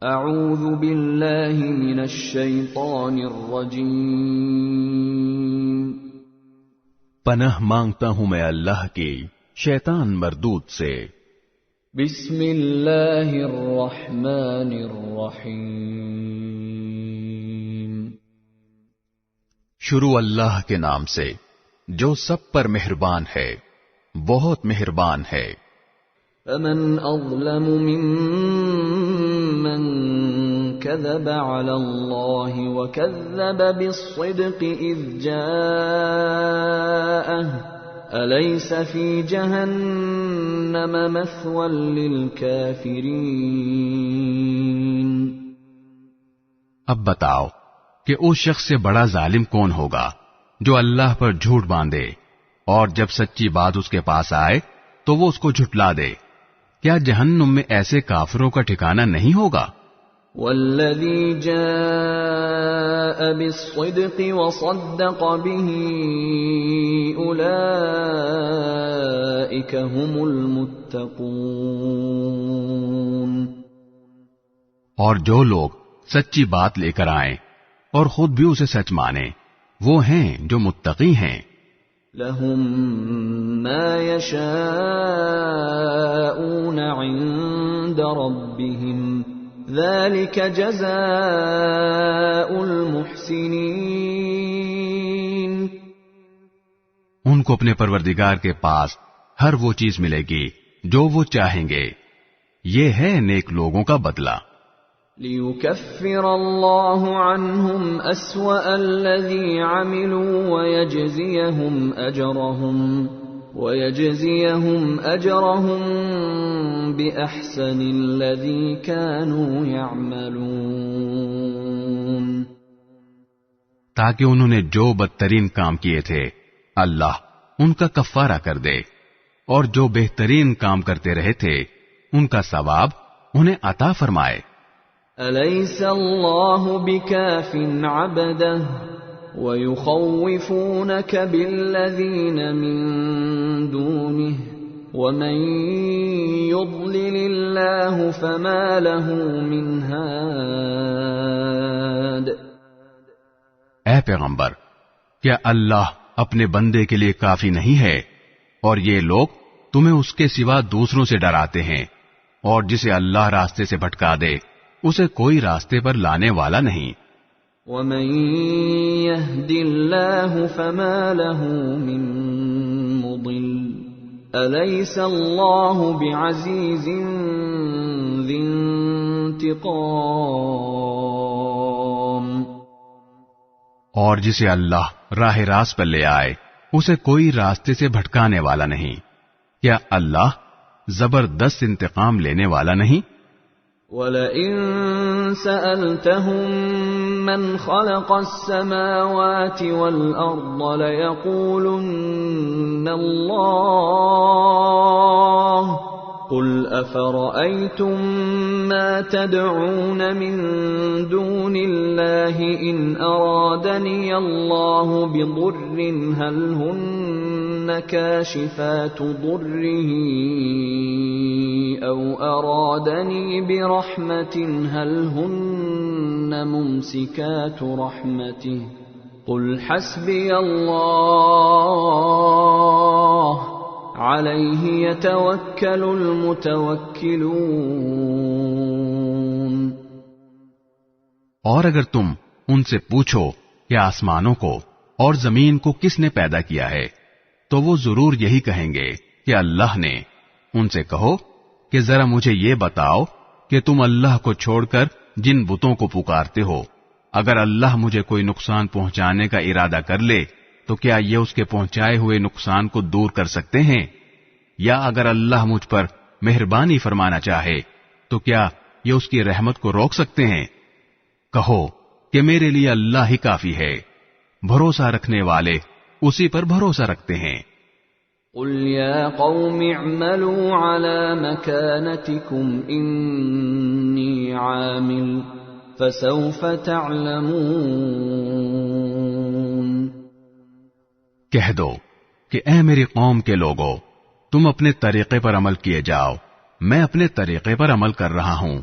اعوذ باللہ من الشیطان الرجیم، پناہ مانگتا ہوں میں اللہ کی شیطان مردود سے۔ بسم اللہ الرحمن الرحیم، شروع اللہ کے نام سے جو سب پر مہربان ہے، بہت مہربان ہے۔ فمن اظلم ممن كذب على الله وكذب بالصدق اذ جاءه أليس في جهنم مثوى للكافرين۔ اب بتاؤ کہ اس شخص سے بڑا ظالم کون ہوگا جو اللہ پر جھوٹ باندھے اور جب سچی بات اس کے پاس آئے تو وہ اس کو جھٹلا دے۔ کیا جہنم میں ایسے کافروں کا ٹھکانہ نہیں ہوگا؟ والذی جاء بالصدق وصدق به اولئک هم المتقون۔ اور جو لوگ سچی بات لے کر آئیں اور خود بھی اسے سچ مانیں وہ ہیں جو متقی ہیں۔ لهم ما يشاءون عند ربهم ذلك جزاء المحسنين۔ ان کو اپنے پروردگار کے پاس ہر وہ چیز ملے گی جو وہ چاہیں گے، یہ ہے نیک لوگوں کا بدلہ۔ لِيُكَفِّرَ اللَّهُ عَنْهُمْ أَسْوَأَ الَّذِي عَمِلُوا وَيَجْزِيَهُمْ أَجْرَهُمْ بِأَحْسَنِ الَّذِي كَانُوا يَعْمَلُونَ، تاکہ انہوں نے جو بدترین کام کیے تھے اللہ ان کا کفارہ کر دے، اور جو بہترین کام کرتے رہے تھے ان کا ثواب انہیں عطا فرمائے۔ أَلَيْسَ اللَّهُ بِكَافٍ عَبْدَهُ وَيُخَوِّفُونَكَ بِالَّذِينَ مِن دُونِهِ وَمَن يُضْلِلِ اللَّهُ فَمَا لَهُ مِنْ هَادٍ۔ اے پیغمبر، کیا اللہ اپنے بندے کے لیے کافی نہیں ہے؟ اور یہ لوگ تمہیں اس کے سوا دوسروں سے ڈراتے ہیں، اور جسے اللہ راستے سے بھٹکا دے اسے کوئی راستے پر لانے والا نہیں۔ وَمَن يَهْدِ اللَّهُ فَمَا لَهُ مِن مُضِلٍّ أَلَيْسَ اللَّهُ بِعَزِيزٍ ذِي انتِقَامٍ۔ اور جسے اللہ راہ راست پر لے آئے اسے کوئی راستے سے بھٹکانے والا نہیں۔ کیا اللہ زبردست انتقام لینے والا نہیں؟ وَلَئِن سَأَلْتَهُم مَّنْ خَلَقَ السَّمَاوَاتِ وَالْأَرْضَ لَيَقُولُنَّ اللَّهُ قُلْ أَفَرَأَيْتُم مَّا تَدْعُونَ مِن دُونِ اللَّهِ إِنْ أَرَادَنِيَ اللَّهُ بِضُرٍّ هَلْ هُنَّ كَاشِفَاتُ ضُرِّهِ أَوْ أَرَادَنِي بِرَحْمَةٍ هَلْ هُنَّ مُمْسِكَاتُ رَحْمَتِهِ قُلْ حَسْبِيَ اللَّهُ عَلَيْهِ يَتَوَكَّلُ الْمُتَوَكِّلُونَ۔ اور اگر تم ان سے پوچھو کہ آسمانوں کو اور زمین کو کس نے پیدا کیا ہے تو وہ ضرور یہی کہیں گے کہ اللہ نے۔ ان سے کہو کہ ذرا مجھے یہ بتاؤ کہ تم اللہ کو چھوڑ کر جن بتوں کو پکارتے ہو، اگر اللہ مجھے کوئی نقصان پہنچانے کا ارادہ کر لے تو کیا یہ اس کے پہنچائے ہوئے نقصان کو دور کر سکتے ہیں؟ یا اگر اللہ مجھ پر مہربانی فرمانا چاہے تو کیا یہ اس کی رحمت کو روک سکتے ہیں؟ کہو کہ میرے لیے اللہ ہی کافی ہے، بھروسہ رکھنے والے اسی پر بھروسہ رکھتے ہیں۔ قل يا قوم اعملوا على مكانتكم إني عامل فسوف تعلمون۔ کہہ دو کہ اے میری قوم کے لوگو، تم اپنے طریقے پر عمل کیے جاؤ، میں اپنے طریقے پر عمل کر رہا ہوں،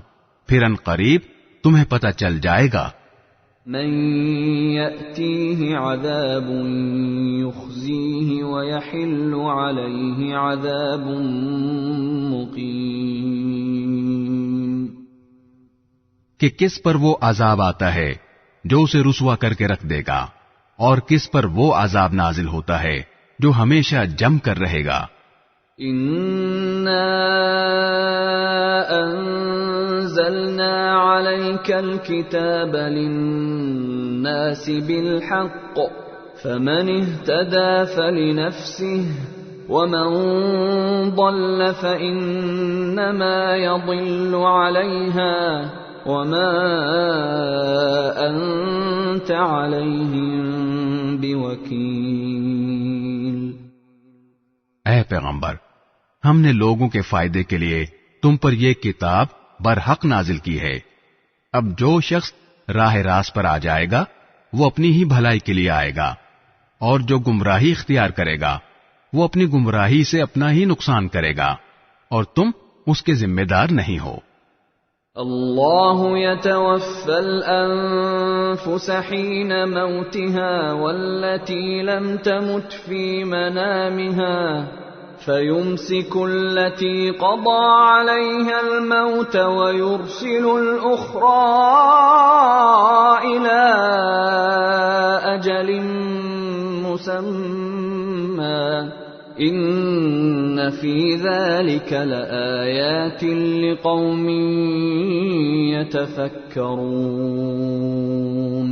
پھر ان قریب تمہیں پتہ چل جائے گا من يأتيه عذاب يخزيه ويحل عليه عذاب مقيم کہ کس پر وہ عذاب آتا ہے جو اسے رسوا کر کے رکھ دے گا اور کس پر وہ عذاب نازل ہوتا ہے جو ہمیشہ جم کر رہے گا إِنَّا أَنزَلْنَا عَلَيْكَ الْكِتَابَ لِلنَّاسِ بِالْحَقِّ فَمَنِ اهْتَدَى فَلِنَفْسِهِ وَمَنْ ضَلَّ فَإِنَّمَا يَضِلُّ عَلَيْهَا وَمَا أَنْتَ عَلَيْهِمْ بِوَكِيلٍ۔ اے پیغمبر، ہم نے لوگوں کے فائدے کے لیے تم پر یہ کتاب برحق نازل کی ہے۔ اب جو شخص راہ راست پر آ جائے گا وہ اپنی ہی بھلائی کے لیے آئے گا، اور جو گمراہی اختیار کرے گا وہ اپنی گمراہی سے اپنا ہی نقصان کرے گا، اور تم اس کے ذمہ دار نہیں ہو۔ اللہ يتوفى الأنفس حين موتها والتي لم تمت في منامها فيمسك التي قضى عليها الموت ويرسل الأخرى إلى أجل مسمى إن في ذلك لآيات لقوم يتفكرون۔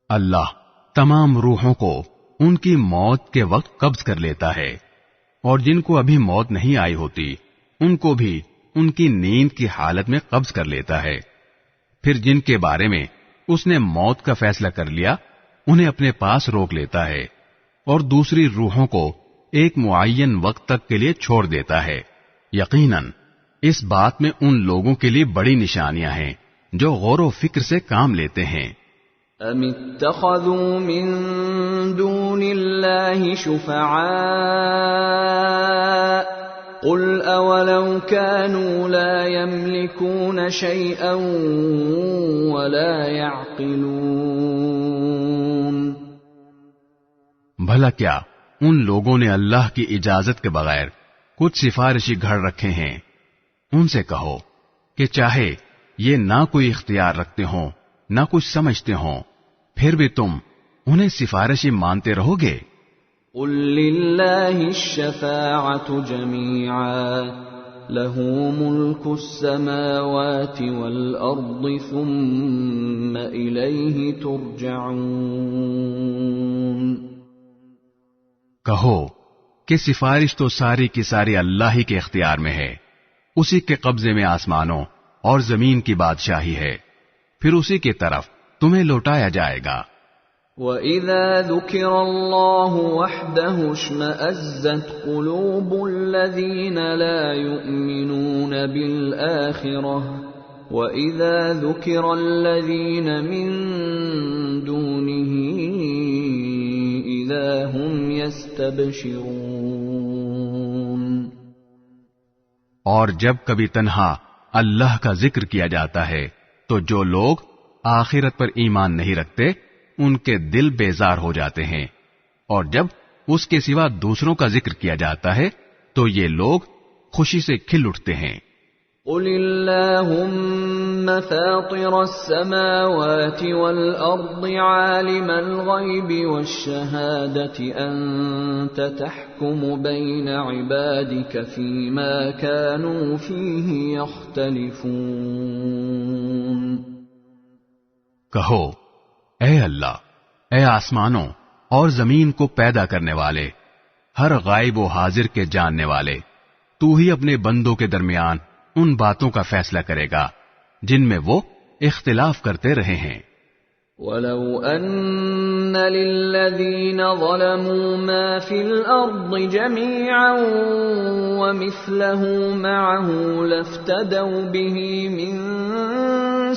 اللہ تمام روحوں کو ان کی موت کے وقت قبض کر لیتا ہے، اور جن کو ابھی موت نہیں آئی ہوتی ان کو بھی ان کی نیند کی حالت میں قبض کر لیتا ہے، پھر جن کے بارے میں اس نے موت کا فیصلہ کر لیا انہیں اپنے پاس روک لیتا ہے، اور دوسری روحوں کو ایک معین وقت تک کے لیے چھوڑ دیتا ہے۔ یقیناً اس بات میں ان لوگوں کے لیے بڑی نشانیاں ہیں جو غور و فکر سے کام لیتے ہیں۔ ام اتخذوا من دون اللہ شفعاء قل اولو كانوا لا يملكون شيئا ولا يعقلون۔ بھلا کیا ان لوگوں نے اللہ کی اجازت کے بغیر کچھ سفارشی گھڑ رکھے ہیں؟ ان سے کہو کہ چاہے یہ نہ کوئی اختیار رکھتے ہوں نہ کچھ سمجھتے ہوں، پھر بھی تم انہیں سفارشی مانتے رہو گے؟ قل للہ الشفاعۃ جمیعا لہ ملک السماوات والارض ثم الیہ ترجعون۔ کہو کہ سفارش تو ساری کی ساری اللہ ہی کے اختیار میں ہے، اسی کے قبضے میں آسمانوں اور زمین کی بادشاہی ہے، پھر اسی کی طرف تمہیں لوٹایا جائے گا۔ وَإِذَا ذُكِرَ اللَّهُ وَحْدَهُ اشْمَأَزَّتْ قُلُوبُ الَّذِينَ لَا يُؤْمِنُونَ بِالْآخِرَةِ وَإِذَا ذُكِرَ الَّذِينَ مِن دُونِهِ إِذَا هُمْ يَسْتَبْشِرُونَ۔ اور جب کبھی تنہا اللہ کا ذکر کیا جاتا ہے تو جو لوگ آخرت پر ایمان نہیں رکھتے ان کے دل بیزار ہو جاتے ہیں، اور جب اس کے سوا دوسروں کا ذکر کیا جاتا ہے تو یہ لوگ خوشی سے کھل اٹھتے ہیں۔ قل اللہم فاطر السماوات والارض عالم الغیب والشہادة انت تحکم بین عبادک فیما كانوا فیہ یختلفون۔ کہو اے اللہ، اے آسمانوں اور زمین کو پیدا کرنے والے، ہر غائب و حاضر کے جاننے والے، تو ہی اپنے بندوں کے درمیان ان باتوں کا فیصلہ کرے گا جن میں وہ اختلاف کرتے رہے ہیں۔ وَلَوْ أَنَّ لِلَّذِينَ ظَلَمُوا مَا فِي الْأَرْضِ جَمِيعًا وَمِثْلَهُ مَعَهُ لَافْتَدَوْا بِهِ مِنْ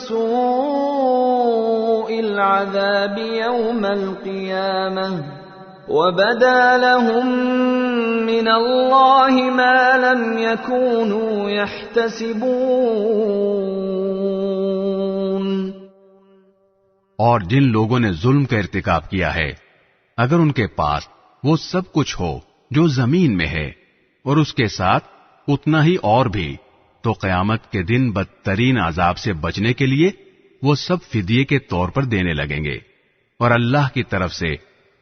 سُوءِ الْعَذَابِ يَوْمَ الْقِيَامَةِ وَبَدَا لَهُم مِّنَ من اللہ ما لم يكونوا يحتسبون. اور جن لوگوں نے ظلم کا ارتکاب کیا ہے اگر ان کے پاس وہ سب کچھ ہو جو زمین میں ہے اور اس کے ساتھ اتنا ہی اور بھی تو قیامت کے دن بدترین عذاب سے بچنے کے لیے وہ سب فدیے کے طور پر دینے لگیں گے اور اللہ کی طرف سے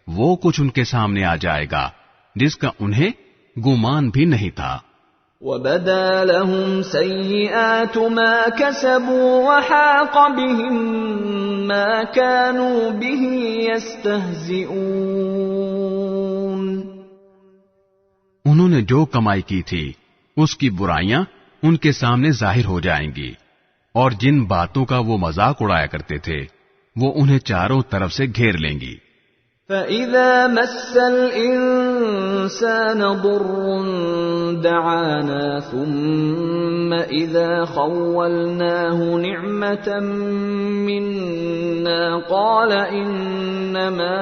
وہ کچھ ان کے سامنے آ جائے گا جس کا انہیں گمان بھی نہیں تھا. وَبَدَا لَهُمْ سَيِّئَاتُ مَا كَسَبُوا وَحَاقَ بِهِمْ مَا كَانُوا بِهِ يَسْتَهْزِئُونَ. انہوں نے جو کمائی کی تھی اس کی برائیاں ان کے سامنے ظاہر ہو جائیں گی اور جن باتوں کا وہ مذاق اڑایا کرتے تھے وہ انہیں چاروں طرف سے گھیر لیں گی. فَإِذَا مَسَّ الْإِنسَانَ ضُرٌّ دَعَانَا ثُمَّ إِذَا خَوَّلْنَاهُ نِعْمَةً مِنَّا قَالَ إِنَّمَا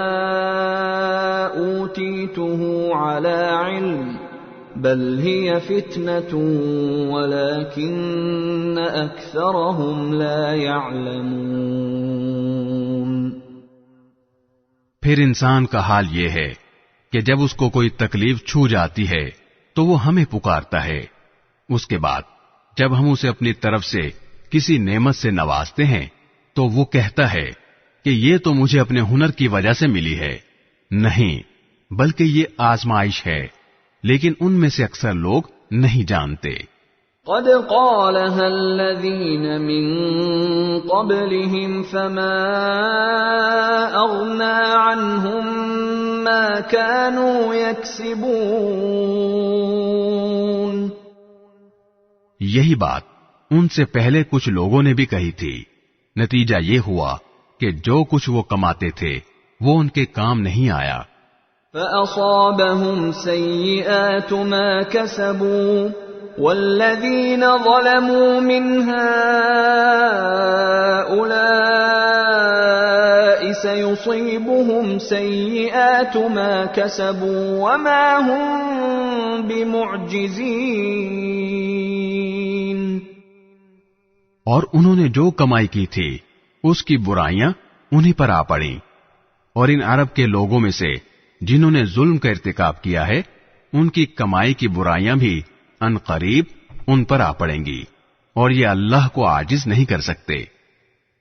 أُوتِيتُهُ عَلَى عِلْمٍ بَلْ هِيَ فِتْنَةٌ وَلَكِنَّ أَكْثَرَهُمْ لَا يَعْلَمُونَ. پھر انسان کا حال یہ ہے کہ جب اس کو کوئی تکلیف چھو جاتی ہے تو وہ ہمیں پکارتا ہے. اس کے بعد جب ہم اسے اپنی طرف سے کسی نعمت سے نوازتے ہیں تو وہ کہتا ہے کہ یہ تو مجھے اپنے ہنر کی وجہ سے ملی ہے. نہیں بلکہ یہ آزمائش ہے لیکن ان میں سے اکثر لوگ نہیں جانتے. قد قالها الذين من قبلهم فما أغنى عنهم ما كانوا يكسبون. یہی بات ان سے پہلے کچھ لوگوں نے بھی کہی تھی. نتیجہ یہ ہوا کہ جو کچھ وہ کماتے تھے وہ ان کے کام نہیں آیا. فأصابهم سيئات ما كسبوا والذين ظلموا من هؤلاء سيصيبهم سيئات ما كسبوا وما هم بمعجزين. اور انہوں نے جو کمائی کی تھی اس کی برائیاں انہی پر آ پڑیں اور ان عرب کے لوگوں میں سے جنہوں نے ظلم کا ارتکاب کیا ہے ان کی کمائی کی برائیاں بھی ان قریب ان پر آ پڑیں گی اور یہ اللہ کو عاجز نہیں کر سکتے.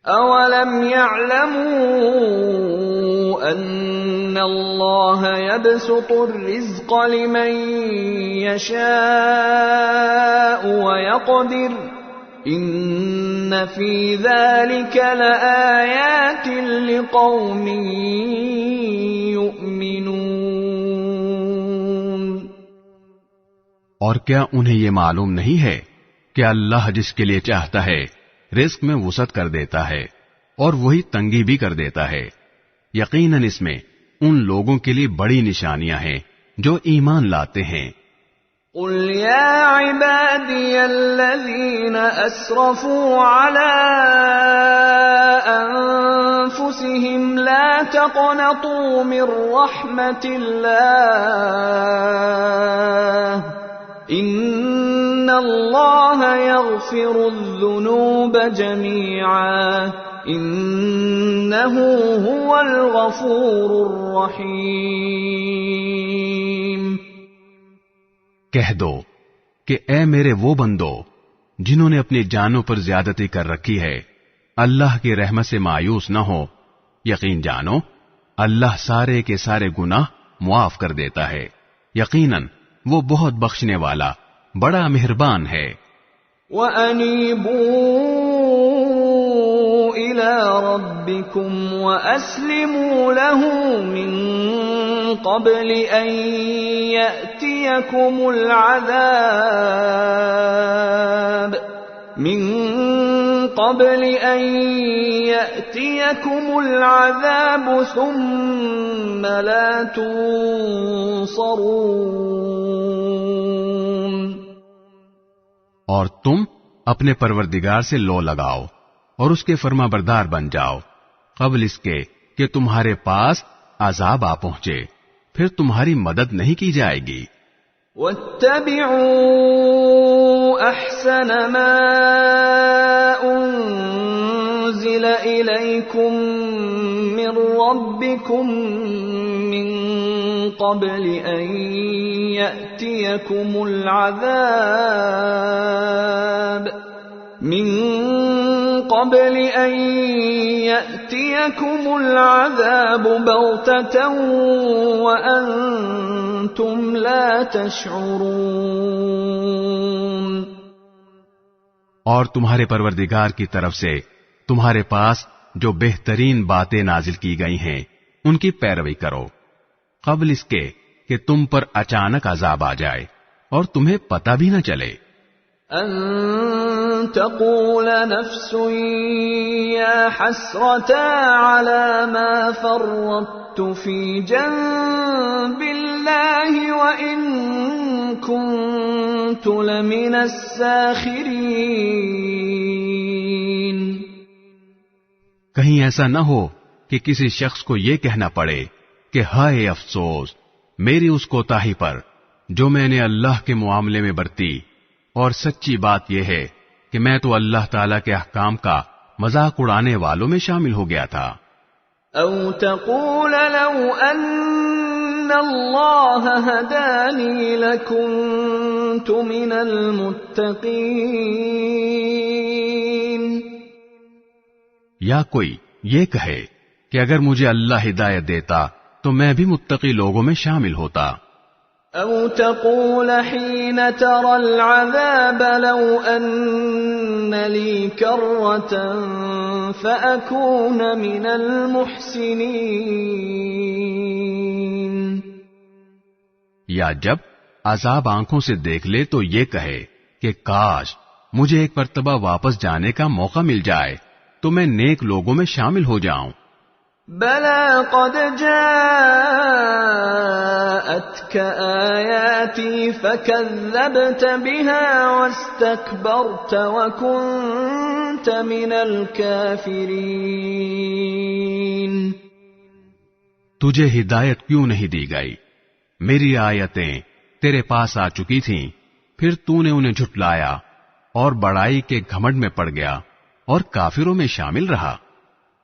اولم يعلموا ان اللہ يبسط الرزق لمن يشاء ويقدر ان فی ذلك لآیات لقوم یؤمنون. اور کیا انہیں یہ معلوم نہیں ہے کہ اللہ جس کے لیے چاہتا ہے رزق میں وسعت کر دیتا ہے اور وہی تنگی بھی کر دیتا ہے. یقیناً اس میں ان لوگوں کے لیے بڑی نشانیاں ہیں جو ایمان لاتے ہیں. قل یا عبادی الذین اسرفوا علی انفسهم لا تقنطوا من رحمت اللہ ان اللہ یغفر الذنوب جمیعا انہ هو الغفور الرحیم. کہہ دو کہ اے میرے وہ بندو جنہوں نے اپنی جانوں پر زیادتی کر رکھی ہے اللہ کی رحمت سے مایوس نہ ہو. یقین جانو اللہ سارے کے سارے گناہ معاف کر دیتا ہے. یقیناً وہ بہت بخشنے والا بڑا مہربان ہے. وَأَنِيبُوا إِلَى رَبِّكُمْ وَأَسْلِمُوا لَهُ مِن قَبْلِ أَن يَأْتِيَكُمُ الْعَذَابُ ثُمَّ لَا تُنصَرُونَ. اور تم اپنے پروردگار سے لو لگاؤ اور اس کے فرما بردار بن جاؤ قبل اس کے کہ تمہارے پاس عذاب آ پہنچے پھر تمہاری مدد نہیں کی جائے گی. واتبعوا احسن ما انزل اليكم من ربكم من قبل ان ياتيكم العذاب بغتة وأنتم لا تشعرون. اور تمہارے پروردگار کی طرف سے تمہارے پاس جو بہترین باتیں نازل کی گئی ہیں ان کی پیروی کرو قبل اس کے کہ تم پر اچانک عذاب آ جائے اور تمہیں پتہ بھی نہ چلے. ان تقول نفس یا حسرتا علی ما فرطت فی جنب اللہ وان کنت لمن الساخرین. کہیں ایسا نہ ہو کہ کسی شخص کو یہ کہنا پڑے کہ ہائے افسوس میری اس کوتاہی پر جو میں نے اللہ کے معاملے میں برتی، اور سچی بات یہ ہے کہ میں تو اللہ تعالیٰ کے احکام کا مذاق اڑانے والوں میں شامل ہو گیا تھا. او تقول لو ان اللہ ہدانی لکنت من المتقین. یا کوئی یہ کہے کہ اگر مجھے اللہ ہدایت دیتا تو میں بھی متقی لوگوں میں شامل ہوتا. او تقول حين ترى العذاب لو ان لي كرة فأكون من المحسنين. یا جب عذاب آنکھوں سے دیکھ لے تو یہ کہے کہ کاش مجھے ایک مرتبہ واپس جانے کا موقع مل جائے تو میں نیک لوگوں میں شامل ہو جاؤں. بلى قد جاءتك آياتي فكذبت بها واستكبرت وكنت من الكافرين. تجھے ہدایت کیوں نہیں دی گئی؟ میری آیتیں تیرے پاس آ چکی تھیں، پھر تو نے انہیں جھٹلایا اور بڑائی کے گھمنڈ میں پڑ گیا اور کافروں میں شامل رہا.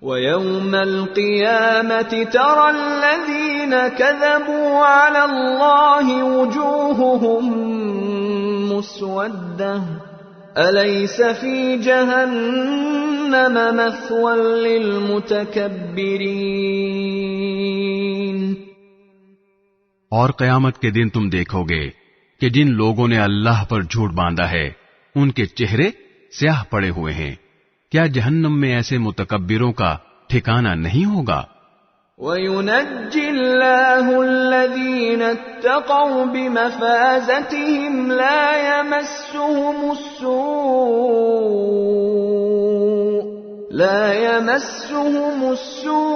وَيَوْمَ الْقِيَامَةِ تَرَى الَّذِينَ كَذَبُوا عَلَى اللَّهِ وُجُوهُهُمْ مُسْوَدَّةٌ أَلَيْسَ فِي جَهَنَّمَ مَثْوًى لِلْمُتَكَبِّرِينَ. اور قیامت کے دن تم دیکھو گے کہ جن لوگوں نے اللہ پر جھوٹ باندھا ہے ان کے چہرے سیاہ پڑے ہوئے ہیں. کیا جہنم میں ایسے متکبروں کا ٹھکانہ نہیں ہوگا؟ وَيُنَجِّي اللَّهُ الَّذِينَ اتَّقَوْا بِمَفَازَتِهِمْ لَا يَمَسُّهُمُ السُّوءُ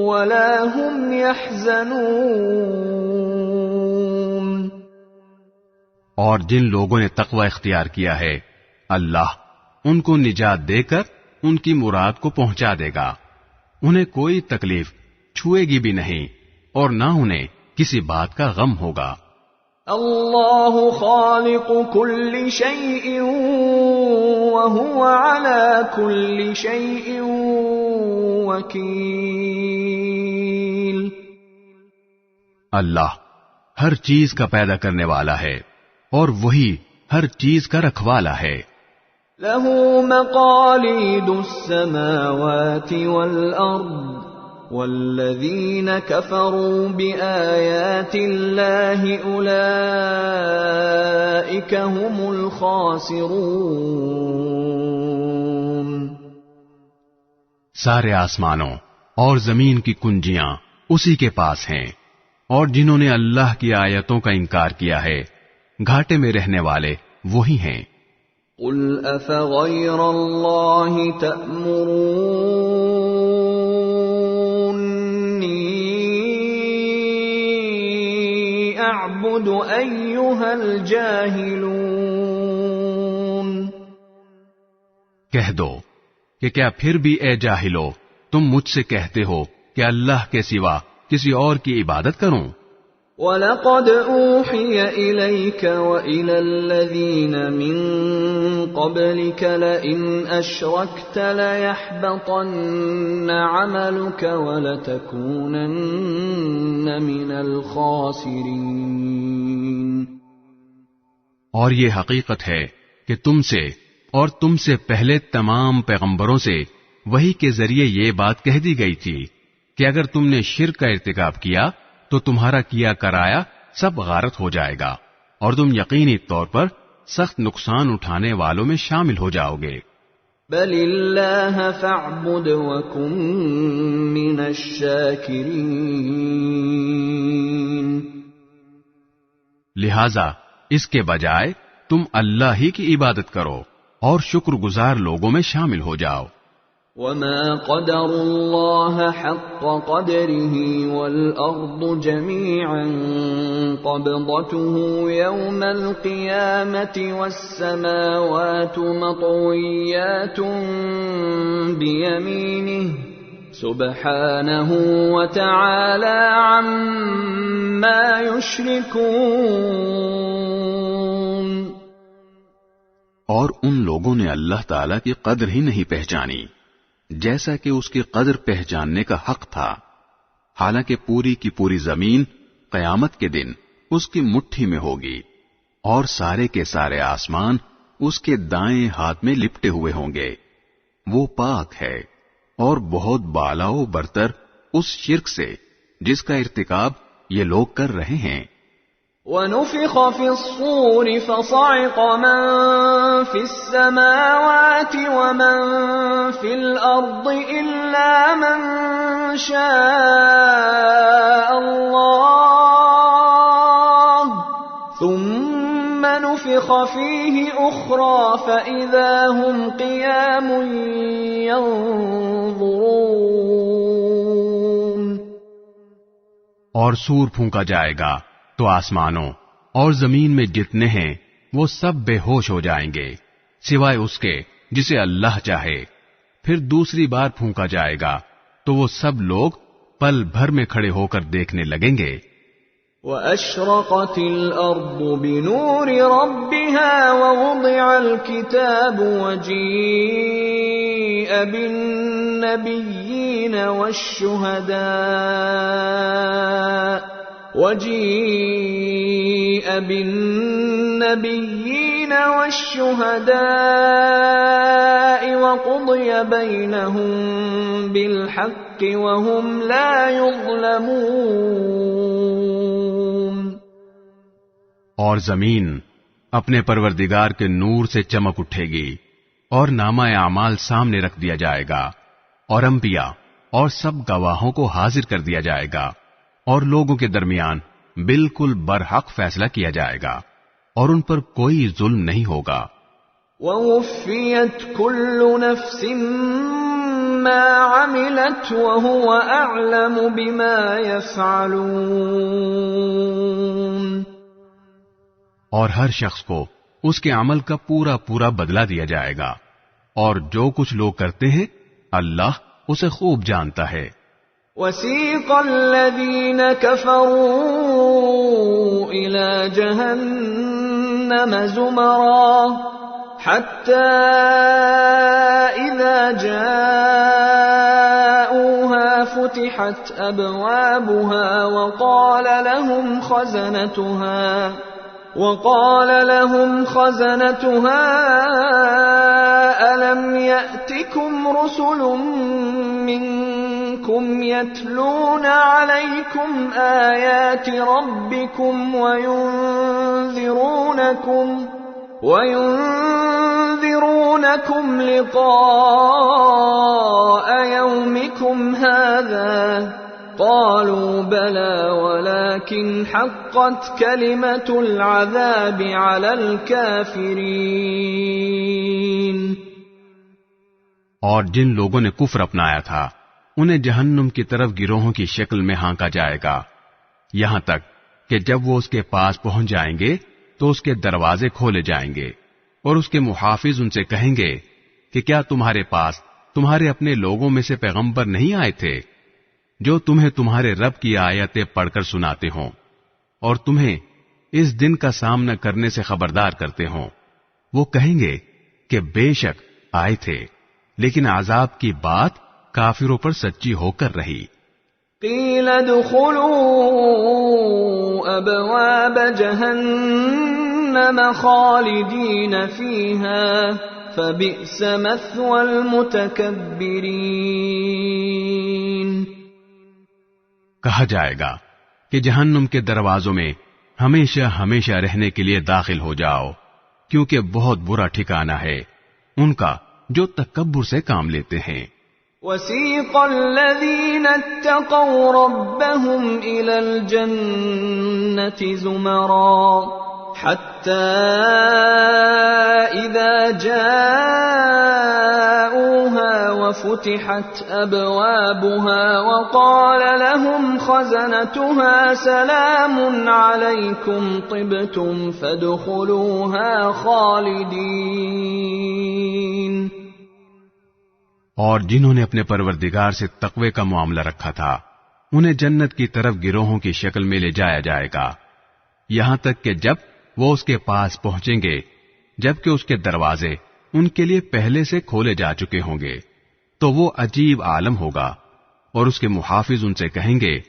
وَلَا هُمْ يَحْزَنُونَ. اور جن لوگوں نے تقوی اختیار کیا ہے اللہ ان کو نجات دے کر ان کی مراد کو پہنچا دے گا. انہیں کوئی تکلیف چھوئے گی بھی نہیں اور نہ انہیں کسی بات کا غم ہوگا. اللہ خالق کل شیء وهو على كل شیء وکیل. اللہ ہر چیز کا پیدا کرنے والا ہے اور وہی ہر چیز کا رکھوالا ہے. له مقاليد السماوات والأرض والذين كفروا بآيات الله أولئك هم الخاسرون. سارے آسمانوں اور زمین کی کنجیاں اسی کے پاس ہیں، اور جنہوں نے اللہ کی آیتوں کا انکار کیا ہے گھاٹے میں رہنے والے وہی ہیں. قل افغیر اللہ تأمرونی اعبد ایھا الجاہلون. کہہ دو کہ کیا پھر بھی اے جاہلو تم مجھ سے کہتے ہو کہ اللہ کے سوا کسی اور کی عبادت کروں؟ وَلَقَدْ أُوحِيَ إِلَيْكَ وَإِلَى الَّذِينَ مِن قَبْلِكَ لَئِنْ أَشْرَكْتَ لَيَحْبَطَنَّ عَمَلُكَ وَلَتَكُونَنَّ مِنَ الْخَاسِرِينَ۔ اور یہ حقیقت ہے کہ تم سے اور تم سے پہلے تمام پیغمبروں سے وحی کے ذریعے یہ بات کہہ دی گئی تھی کہ اگر تم نے شرک کا ارتکاب کیا تو تمہارا کیا کرایا سب غارت ہو جائے گا اور تم یقینی طور پر سخت نقصان اٹھانے والوں میں شامل ہو جاؤ گے۔ بل اللہ فاعبد وکن من الشاکرین، لہذا اس کے بجائے تم اللہ ہی کی عبادت کرو اور شکر گزار لوگوں میں شامل ہو جاؤ۔ وما قدر اللہ حق قدره والارض جميعا قبضته يوم القيامة والسماوات مطويات بيمينه سبحانه وتعالى عما يشركون۔ اور ان لوگوں نے اللہ تعالی کی قدر ہی نہیں پہچانی جیسا کہ اس کی قدر پہچاننے کا حق تھا، حالانکہ پوری کی پوری زمین قیامت کے دن اس کی مٹھی میں ہوگی اور سارے کے سارے آسمان اس کے دائیں ہاتھ میں لپٹے ہوئے ہوں گے۔ وہ پاک ہے اور بہت بالا و برتر اس شرک سے جس کا ارتکاب یہ لوگ کر رہے ہیں۔ وَنُفِخَ فِي الصُّورِ فَصَعِقَ مَن فِي السَّمَاوَاتِ وَمَن فِي الْأَرْضِ إِلَّا مَن شَاءَ اللَّهُ ثُمَّ نُفِخَ فِيهِ أُخْرَى فَإِذَا هُمْ قِيَامٌ يَنظُرُونَ۔ اور سور پھونکا جائے گا تو آسمانوں اور زمین میں جتنے ہیں وہ سب بے ہوش ہو جائیں گے سوائے اس کے جسے اللہ چاہے، پھر دوسری بار پھونکا جائے گا تو وہ سب لوگ پل بھر میں کھڑے ہو کر دیکھنے لگیں گے۔ وَأَشْرَقَتِ الْأَرْضُ بِنُورِ رَبِّهَا وَوُضِعَ الْكِتَابُ وَجِيءَ بِالنَّبِيِّينَ والشهداء وقضي بينهم بالحق وهم لا يظلمون۔ اور زمین اپنے پروردگار کے نور سے چمک اٹھے گی اور نامہ اعمال سامنے رکھ دیا جائے گا اور انبیاء اور سب گواہوں کو حاضر کر دیا جائے گا اور لوگوں کے درمیان بالکل برحق فیصلہ کیا جائے گا اور ان پر کوئی ظلم نہیں ہوگا۔ وَوُفِّيَتْ كُلُّ نَفْسٍ مَّا عَمِلَتْ وَهُوَ أَعْلَمُ بِمَا يَفْعَلُونَ۔ اور ہر شخص کو اس کے عمل کا پورا پورا بدلہ دیا جائے گا اور جو کچھ لوگ کرتے ہیں اللہ اسے خوب جانتا ہے۔ وَسِيقَ الَّذِينَ كَفَرُوا إِلَى جَهَنَّمَ زُمَرًا حَتَّى إِذَا جَاءُوهَا فُتِحَتْ أَبْوَابُهَا وَقَالَ لَهُمْ خَزَنَتُهَا أَلَمْ يَأْتِكُمْ رُسُلٌ مِّنكُمْ يَتْلُونَ عَلَيْكُمْ آيَاتِ رَبِّكُمْ وَيُنذِرُونَكُمْ لِقَاءَ يَوْمِكُمْ هَذَا قالوا بلى ولكن حقت كلمة العذاب على الكافرين۔ اور جن لوگوں نے کفر اپنایا تھا انہیں جہنم کی طرف گروہوں کی شکل میں ہانکا جائے گا یہاں تک کہ جب وہ اس کے پاس پہنچ جائیں گے تو اس کے دروازے کھولے جائیں گے اور اس کے محافظ ان سے کہیں گے کہ کیا تمہارے پاس تمہارے اپنے لوگوں میں سے پیغمبر نہیں آئے تھے جو تمہیں تمہارے رب کی آیتیں پڑھ کر سناتے ہوں؟ اور تمہیں اس دن کا سامنا کرنے سے خبردار کرتے ہوں، وہ کہیں گے کہ بے شک آئے تھے، لیکن عذاب کی بات کافروں پر سچی ہو کر رہی۔ قیل ادخلوا ابواب جہنم خالدین فیہا فبئس مثوى المتکبرین۔ کہا جائے گا کہ جہنم کے دروازوں میں ہمیشہ ہمیشہ رہنے کے لیے داخل ہو جاؤ، کیونکہ بہت برا ٹھکانہ ہے ان کا جو تکبر سے کام لیتے ہیں۔ وسیق الذین اتقوا ربهم الى الجنة زمرا حتى اذا جاءوها وفتحت ابوابها وقال لهم خزنتها سلام عليكم طبتم فادخلوها خالدین۔ اور جنہوں نے اپنے پروردگار سے تقوی کا معاملہ رکھا تھا انہیں جنت کی طرف گروہوں کی شکل میں لے جایا جائے گا، یہاں تک کہ جب وہ اس کے پاس پہنچیں گے جبکہ اس کے دروازے ان کے لیے پہلے سے کھولے جا چکے ہوں گے، تو وہ عجیب عالم ہوگا اور اس کے محافظ ان سے کہیں گے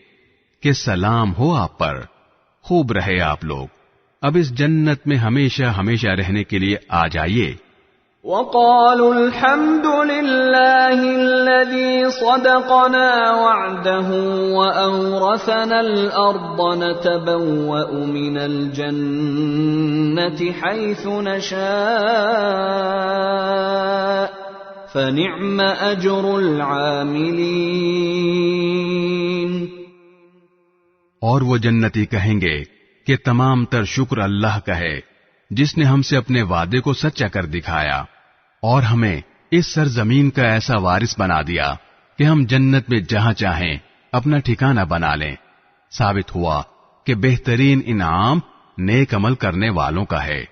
کہ سلام ہو آپ پر، خوب رہے آپ لوگ، اب اس جنت میں ہمیشہ ہمیشہ رہنے کے لیے آ جائیے۔ وقالوا الحمد لله الذي صدقنا وعده وأورثنا الأرض نتبوأ من الجنة حيث نشاء فنعم أجر العاملين۔ اور وہ جنتی کہیں گے کہ تمام تر شکر اللہ کا ہے جس نے ہم سے اپنے وعدے کو سچا کر دکھایا اور ہمیں اس سرزمین کا ایسا وارث بنا دیا کہ ہم جنت میں جہاں چاہیں اپنا ٹھکانہ بنا لیں۔ ثابت ہوا کہ بہترین انعام نیک عمل کرنے والوں کا ہے۔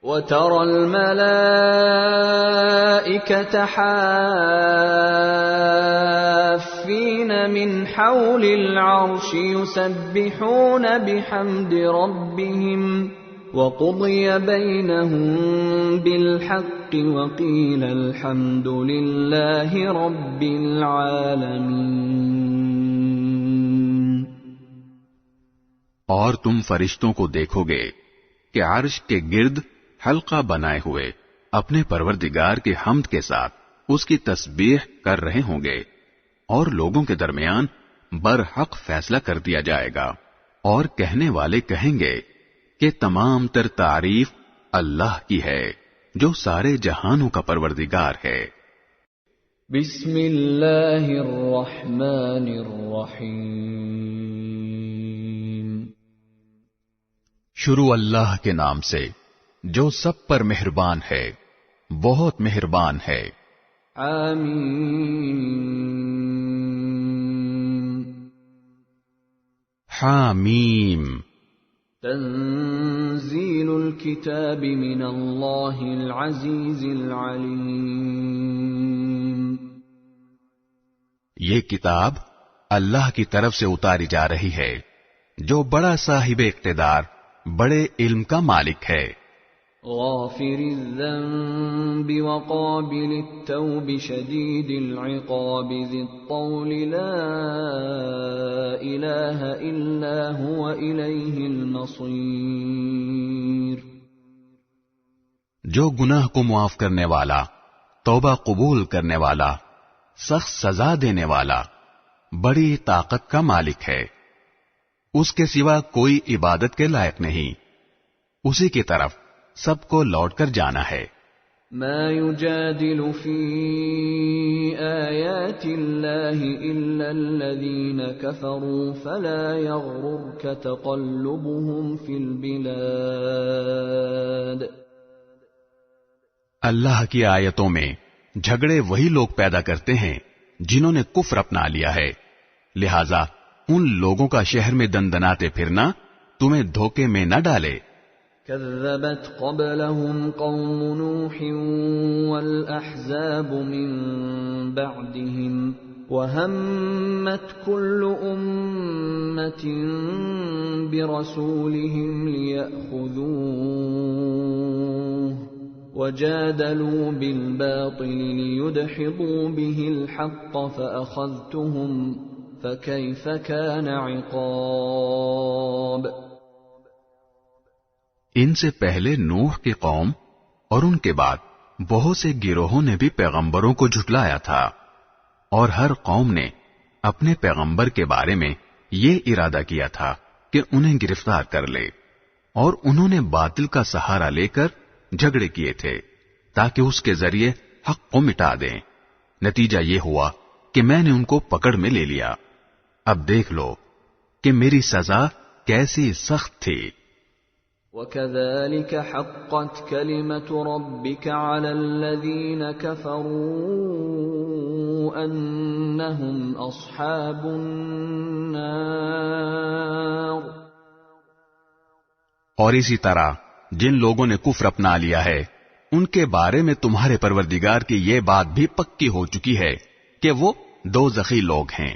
وَتَرَى الْمَلَائِكَةَ حَافِّينَ مِنْ حَوْلِ الْعَرْشِ يُسَبِّحُونَ بِحَمْدِ رَبِّهِمْ وَقُضِيَ بَيْنَهُم بِالْحَقِّ وَقِيلَ الْحَمْدُ لِلَّهِ رَبِّ الْعَالَمِينَ۔ اور تم فرشتوں کو دیکھو گے کہ عرش کے گرد حلقہ بنائے ہوئے اپنے پروردگار کے حمد کے ساتھ اس کی تسبیح کر رہے ہوں گے، اور لوگوں کے درمیان برحق فیصلہ کر دیا جائے گا، اور کہنے والے کہیں گے کہ تمام تر تعریف اللہ کی ہے جو سارے جہانوں کا پروردگار ہے۔ بسم اللہ الرحمن الرحیم۔ شروع اللہ کے نام سے جو سب پر مہربان ہے، بہت مہربان ہے۔ حامیم۔ حامیم۔ تنزیل الکتاب من اللہ العزیز العلیم۔ یہ کتاب اللہ کی طرف سے اتاری جا رہی ہے جو بڑا صاحب اقتدار، بڑے علم کا مالک ہے۔ غافر الذنب وقابل التوب شدید العقاب ذی الطول لا الہ الا هو الیہ المصیر۔ جو گناہ کو معاف کرنے والا، توبہ قبول کرنے والا، سخت سزا دینے والا، بڑی طاقت کا مالک ہے، اس کے سوا کوئی عبادت کے لائق نہیں، اسی کی طرف سب کو لوٹ کر جانا ہے۔ ما يجادل في آيات الله إلا الذين كفروا فلا يغررك تقلبهم في البلاد۔ اللہ کی آیتوں میں جھگڑے وہی لوگ پیدا کرتے ہیں جنہوں نے کفر اپنا لیا ہے، لہذا ان لوگوں کا شہر میں دندناتے پھرنا تمہیں دھوکے میں نہ ڈالے۔ كذبت قبلهم قوم نوح والأحزاب من بعدهم وَهَمَّتْ كُلُّ أُمَّةٍ بِرَسُولِهِمْ لِيَأْخُذُوهُ وَجَادَلُوا بِالْبَاطِلِ لِيُدْحِضُوا بِهِ الْحَقَّ فَأَخَذْتُهُمْ فَكَيْفَ كَانَ عِقَابِ۔ ان سے پہلے نوح کی قوم اور ان کے بعد بہت سے گروہوں نے بھی پیغمبروں کو جھٹلایا تھا، اور ہر قوم نے اپنے پیغمبر کے بارے میں یہ ارادہ کیا تھا کہ انہیں گرفتار کر لے، اور انہوں نے باطل کا سہارا لے کر جھگڑے کیے تھے تاکہ اس کے ذریعے حق کو مٹا دیں۔ نتیجہ یہ ہوا کہ میں نے ان کو پکڑ میں لے لیا۔ اب دیکھ لو کہ میری سزا کیسی سخت تھی۔ وَكَذَلِكَ حَقَّتْ كَلِمَةُ رَبِّكَ عَلَى الَّذِينَ كَفَرُوا أَنَّهُمْ أَصْحَابُ النَّارِ۔ اور اسی طرح جن لوگوں نے کفر اپنا لیا ہے ان کے بارے میں تمہارے پروردگار کی یہ بات بھی پکی ہو چکی ہے کہ وہ دوزخی لوگ ہیں۔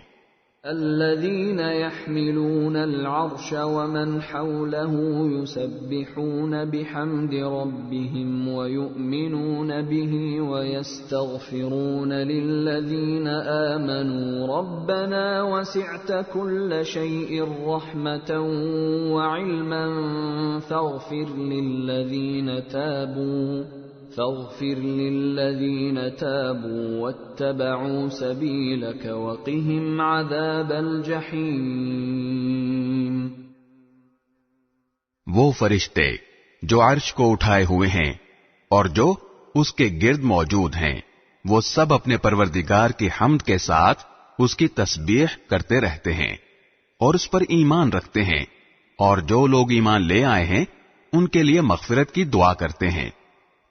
الذين يحملون العرش ومن حوله يسبحون بحمد ربهم ويؤمنون به ويستغفرون للذين آمنوا ربنا وسعت كل شيء رحمة وعلما فاغفر للذين تابوا واتبعوا سبيلك وقهم عذاب الجحيم۔ وہ فرشتے جو عرش کو اٹھائے ہوئے ہیں اور جو اس کے گرد موجود ہیں، وہ سب اپنے پروردگار کی حمد کے ساتھ اس کی تسبیح کرتے رہتے ہیں اور اس پر ایمان رکھتے ہیں، اور جو لوگ ایمان لے آئے ہیں ان کے لیے مغفرت کی دعا کرتے ہیں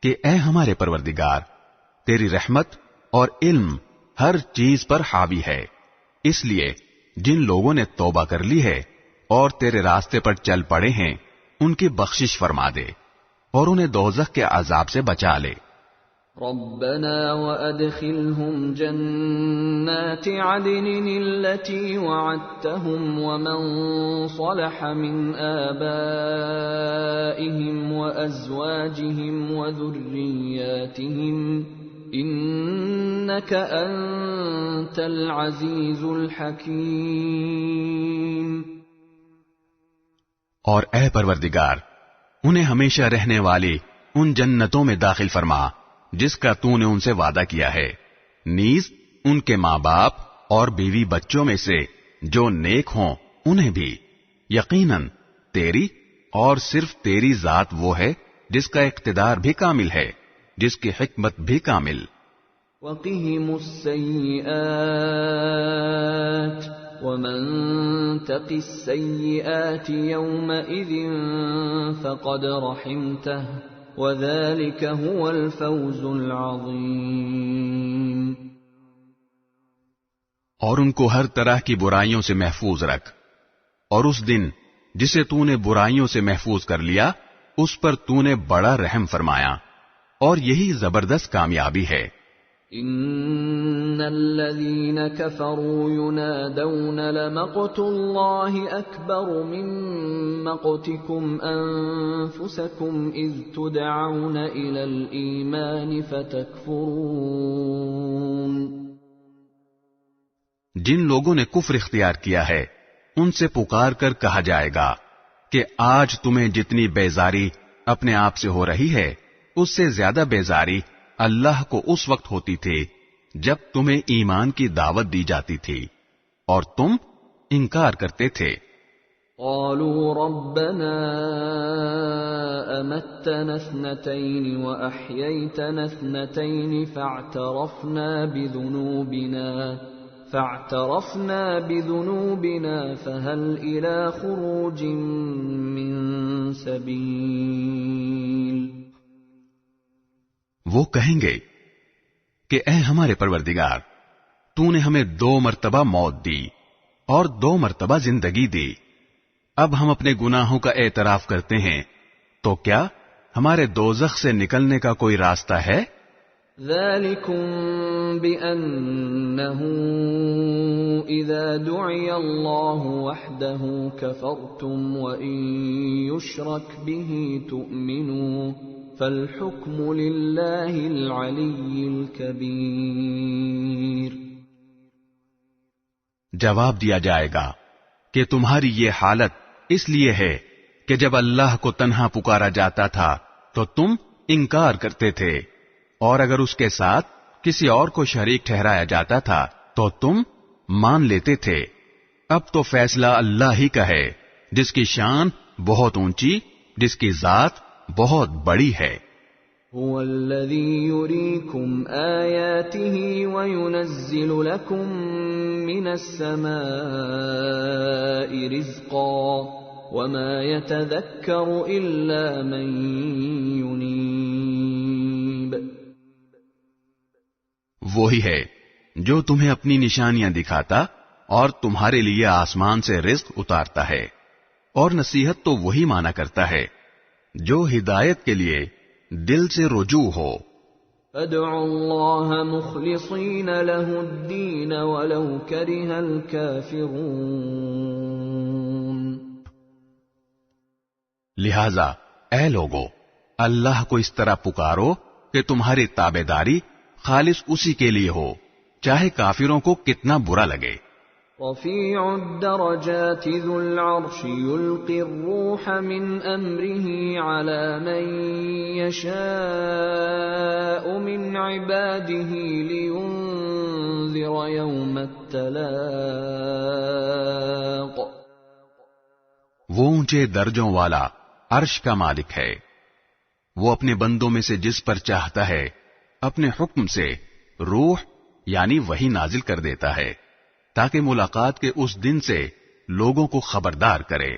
کہ اے ہمارے پروردگار، تیری رحمت اور علم ہر چیز پر حاوی ہے، اس لیے جن لوگوں نے توبہ کر لی ہے اور تیرے راستے پر چل پڑے ہیں ان کی بخشش فرما دے اور انہیں دوزخ کے عذاب سے بچا لے۔ ربنا وادخلهم جنات عدن التي وعدتهم ومن صلح من آبائهم وأزواجهم وذرياتهم إنك أنت العزيز الحكيم۔ اور اے پروردگار، انہیں ہمیشہ رہنے والی ان جنتوں میں داخل فرما جس کا تو نے ان سے وعدہ کیا ہے، نیز ان کے ماں باپ اور بیوی بچوں میں سے جو نیک ہوں انہیں بھی۔ یقیناً تیری اور صرف تیری ذات وہ ہے جس کا اقتدار بھی کامل ہے، جس کی حکمت بھی کامل۔ وَقِهِمُ السَّيِّئَاتِ وَمَن تَقِ السَّيِّئَاتِ يَوْمَئِذٍ فَقَدْ رَحِمْتَهُ وَذَلِكَ هُوَ الْفَوْزُ الْعَظِيمُ۔ اور ان کو ہر طرح کی برائیوں سے محفوظ رکھ، اور اس دن جسے تو نے برائیوں سے محفوظ کر لیا اس پر تو نے بڑا رحم فرمایا، اور یہی زبردست کامیابی ہے۔ ان الذين كفروا ينادون لمقت الله اكبر من مقتكم انفسكم اذ تدعون الى الايمان فتكفرون۔ جن لوگوں نے کفر اختیار کیا ہے ان سے پکار کر کہا جائے گا کہ آج تمہیں جتنی بیزاری اپنے آپ سے ہو رہی ہے اس سے زیادہ بیزاری اللہ کو اس وقت ہوتی تھی جب تمہیں ایمان کی دعوت دی جاتی تھی اور تم انکار کرتے تھے۔ قالوا ربنا امتنا اثنتين واحييتنا اثنتين فاعترفنا بذنوبنا فهل الى خروج من سبيل۔ وہ کہیں گے کہ اے ہمارے پروردگار، تو نے ہمیں 2 مرتبہ موت دی اور 2 مرتبہ زندگی دی، اب ہم اپنے گناہوں کا اعتراف کرتے ہیں، تو کیا ہمارے دوزخ سے نکلنے کا کوئی راستہ ہے؟ ذلكم بأنه إذا دعي الله وحده كفرتم وإن يشرك به تؤمنوا فالحكم لله العلي الكبير۔ جواب دیا جائے گا کہ تمہاری یہ حالت اس لیے ہے کہ جب اللہ کو تنہا پکارا جاتا تھا تو تم انکار کرتے تھے، اور اگر اس کے ساتھ کسی اور کو شریک ٹھہرایا جاتا تھا تو تم مان لیتے تھے۔ اب تو فیصلہ اللہ ہی کا ہے، جس کی شان بہت اونچی، جس کی ذات بہت بڑی ہے۔ هو الذي يريكم آياته وينزل لكم من السماء رزقا وما يتذكر إلا من ينيب۔ وہی ہے جو تمہیں اپنی نشانیاں دکھاتا اور تمہارے لیے آسمان سے رزق اتارتا ہے، اور نصیحت تو وہی مانا کرتا ہے جو ہدایت کے لیے دل سے رجوع ہو۔ فادعوا اللہ مخلصین لہ الدین ولو کرہ الکافرون۔ لہذا اے لوگو، اللہ کو اس طرح پکارو کہ تمہاری تابعداری خالص اسی کے لیے ہو، چاہے کافروں کو کتنا برا لگے۔ رفیع الدرجات ذو العرش یلقی الروح من امرہ علی من یشاء من عباده لینذر یوم التلاق۔ وہ اونچے درجوں والا عرش کا مالک ہے، وہ اپنے بندوں میں سے جس پر چاہتا ہے اپنے حکم سے روح یعنی وحی نازل کر دیتا ہے تاکہ ملاقات کے اس دن سے لوگوں کو خبردار کرے۔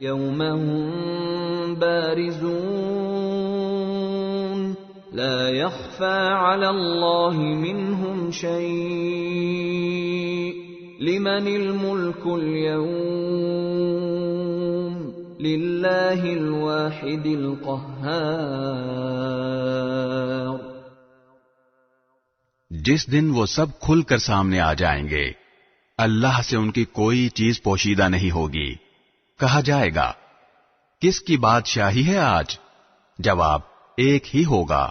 یوم ہم بارزون لا يخفى على اللہ منہم شیء لمن الملک اليوم للہ الواحد القہار۔ جس دن وہ سب کھل کر سامنے آ جائیں گے، اللہ سے ان کی کوئی چیز پوشیدہ نہیں ہوگی۔ کہا جائے گا کس کی بادشاہی ہے آج؟ جواب ایک ہی ہوگا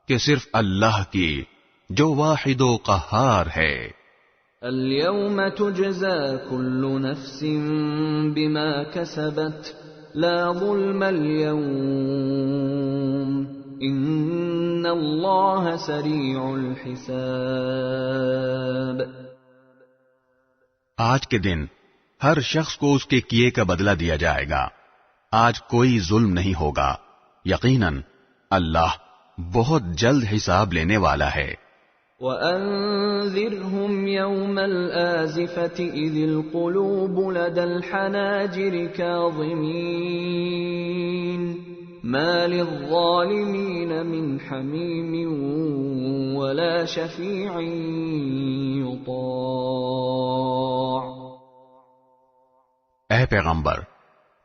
کہ صرف اللہ کی، جو واحد و قہار ہے۔ اليوم تجزى كل نفس بما كسبت لا ظلم اليوم ان اللہ سریع الحساب۔ آج کے دن ہر شخص کو اس کے کیے کا بدلہ دیا جائے گا، آج کوئی ظلم نہیں ہوگا، یقیناً اللہ بہت جلد حساب لینے والا ہے۔ وَأَنذِرْهُمْ يَوْمَ الْآزِفَةِ إِذِ الْقُلُوبُ لَدَى الْحَنَاجِرِ كَاظِمِينَ مَا لِلظَّالِمِينَ مِنْ حَمِيمٍ وَلَا شَفِيعٍ يُطَاعُ۔ اے پیغمبر،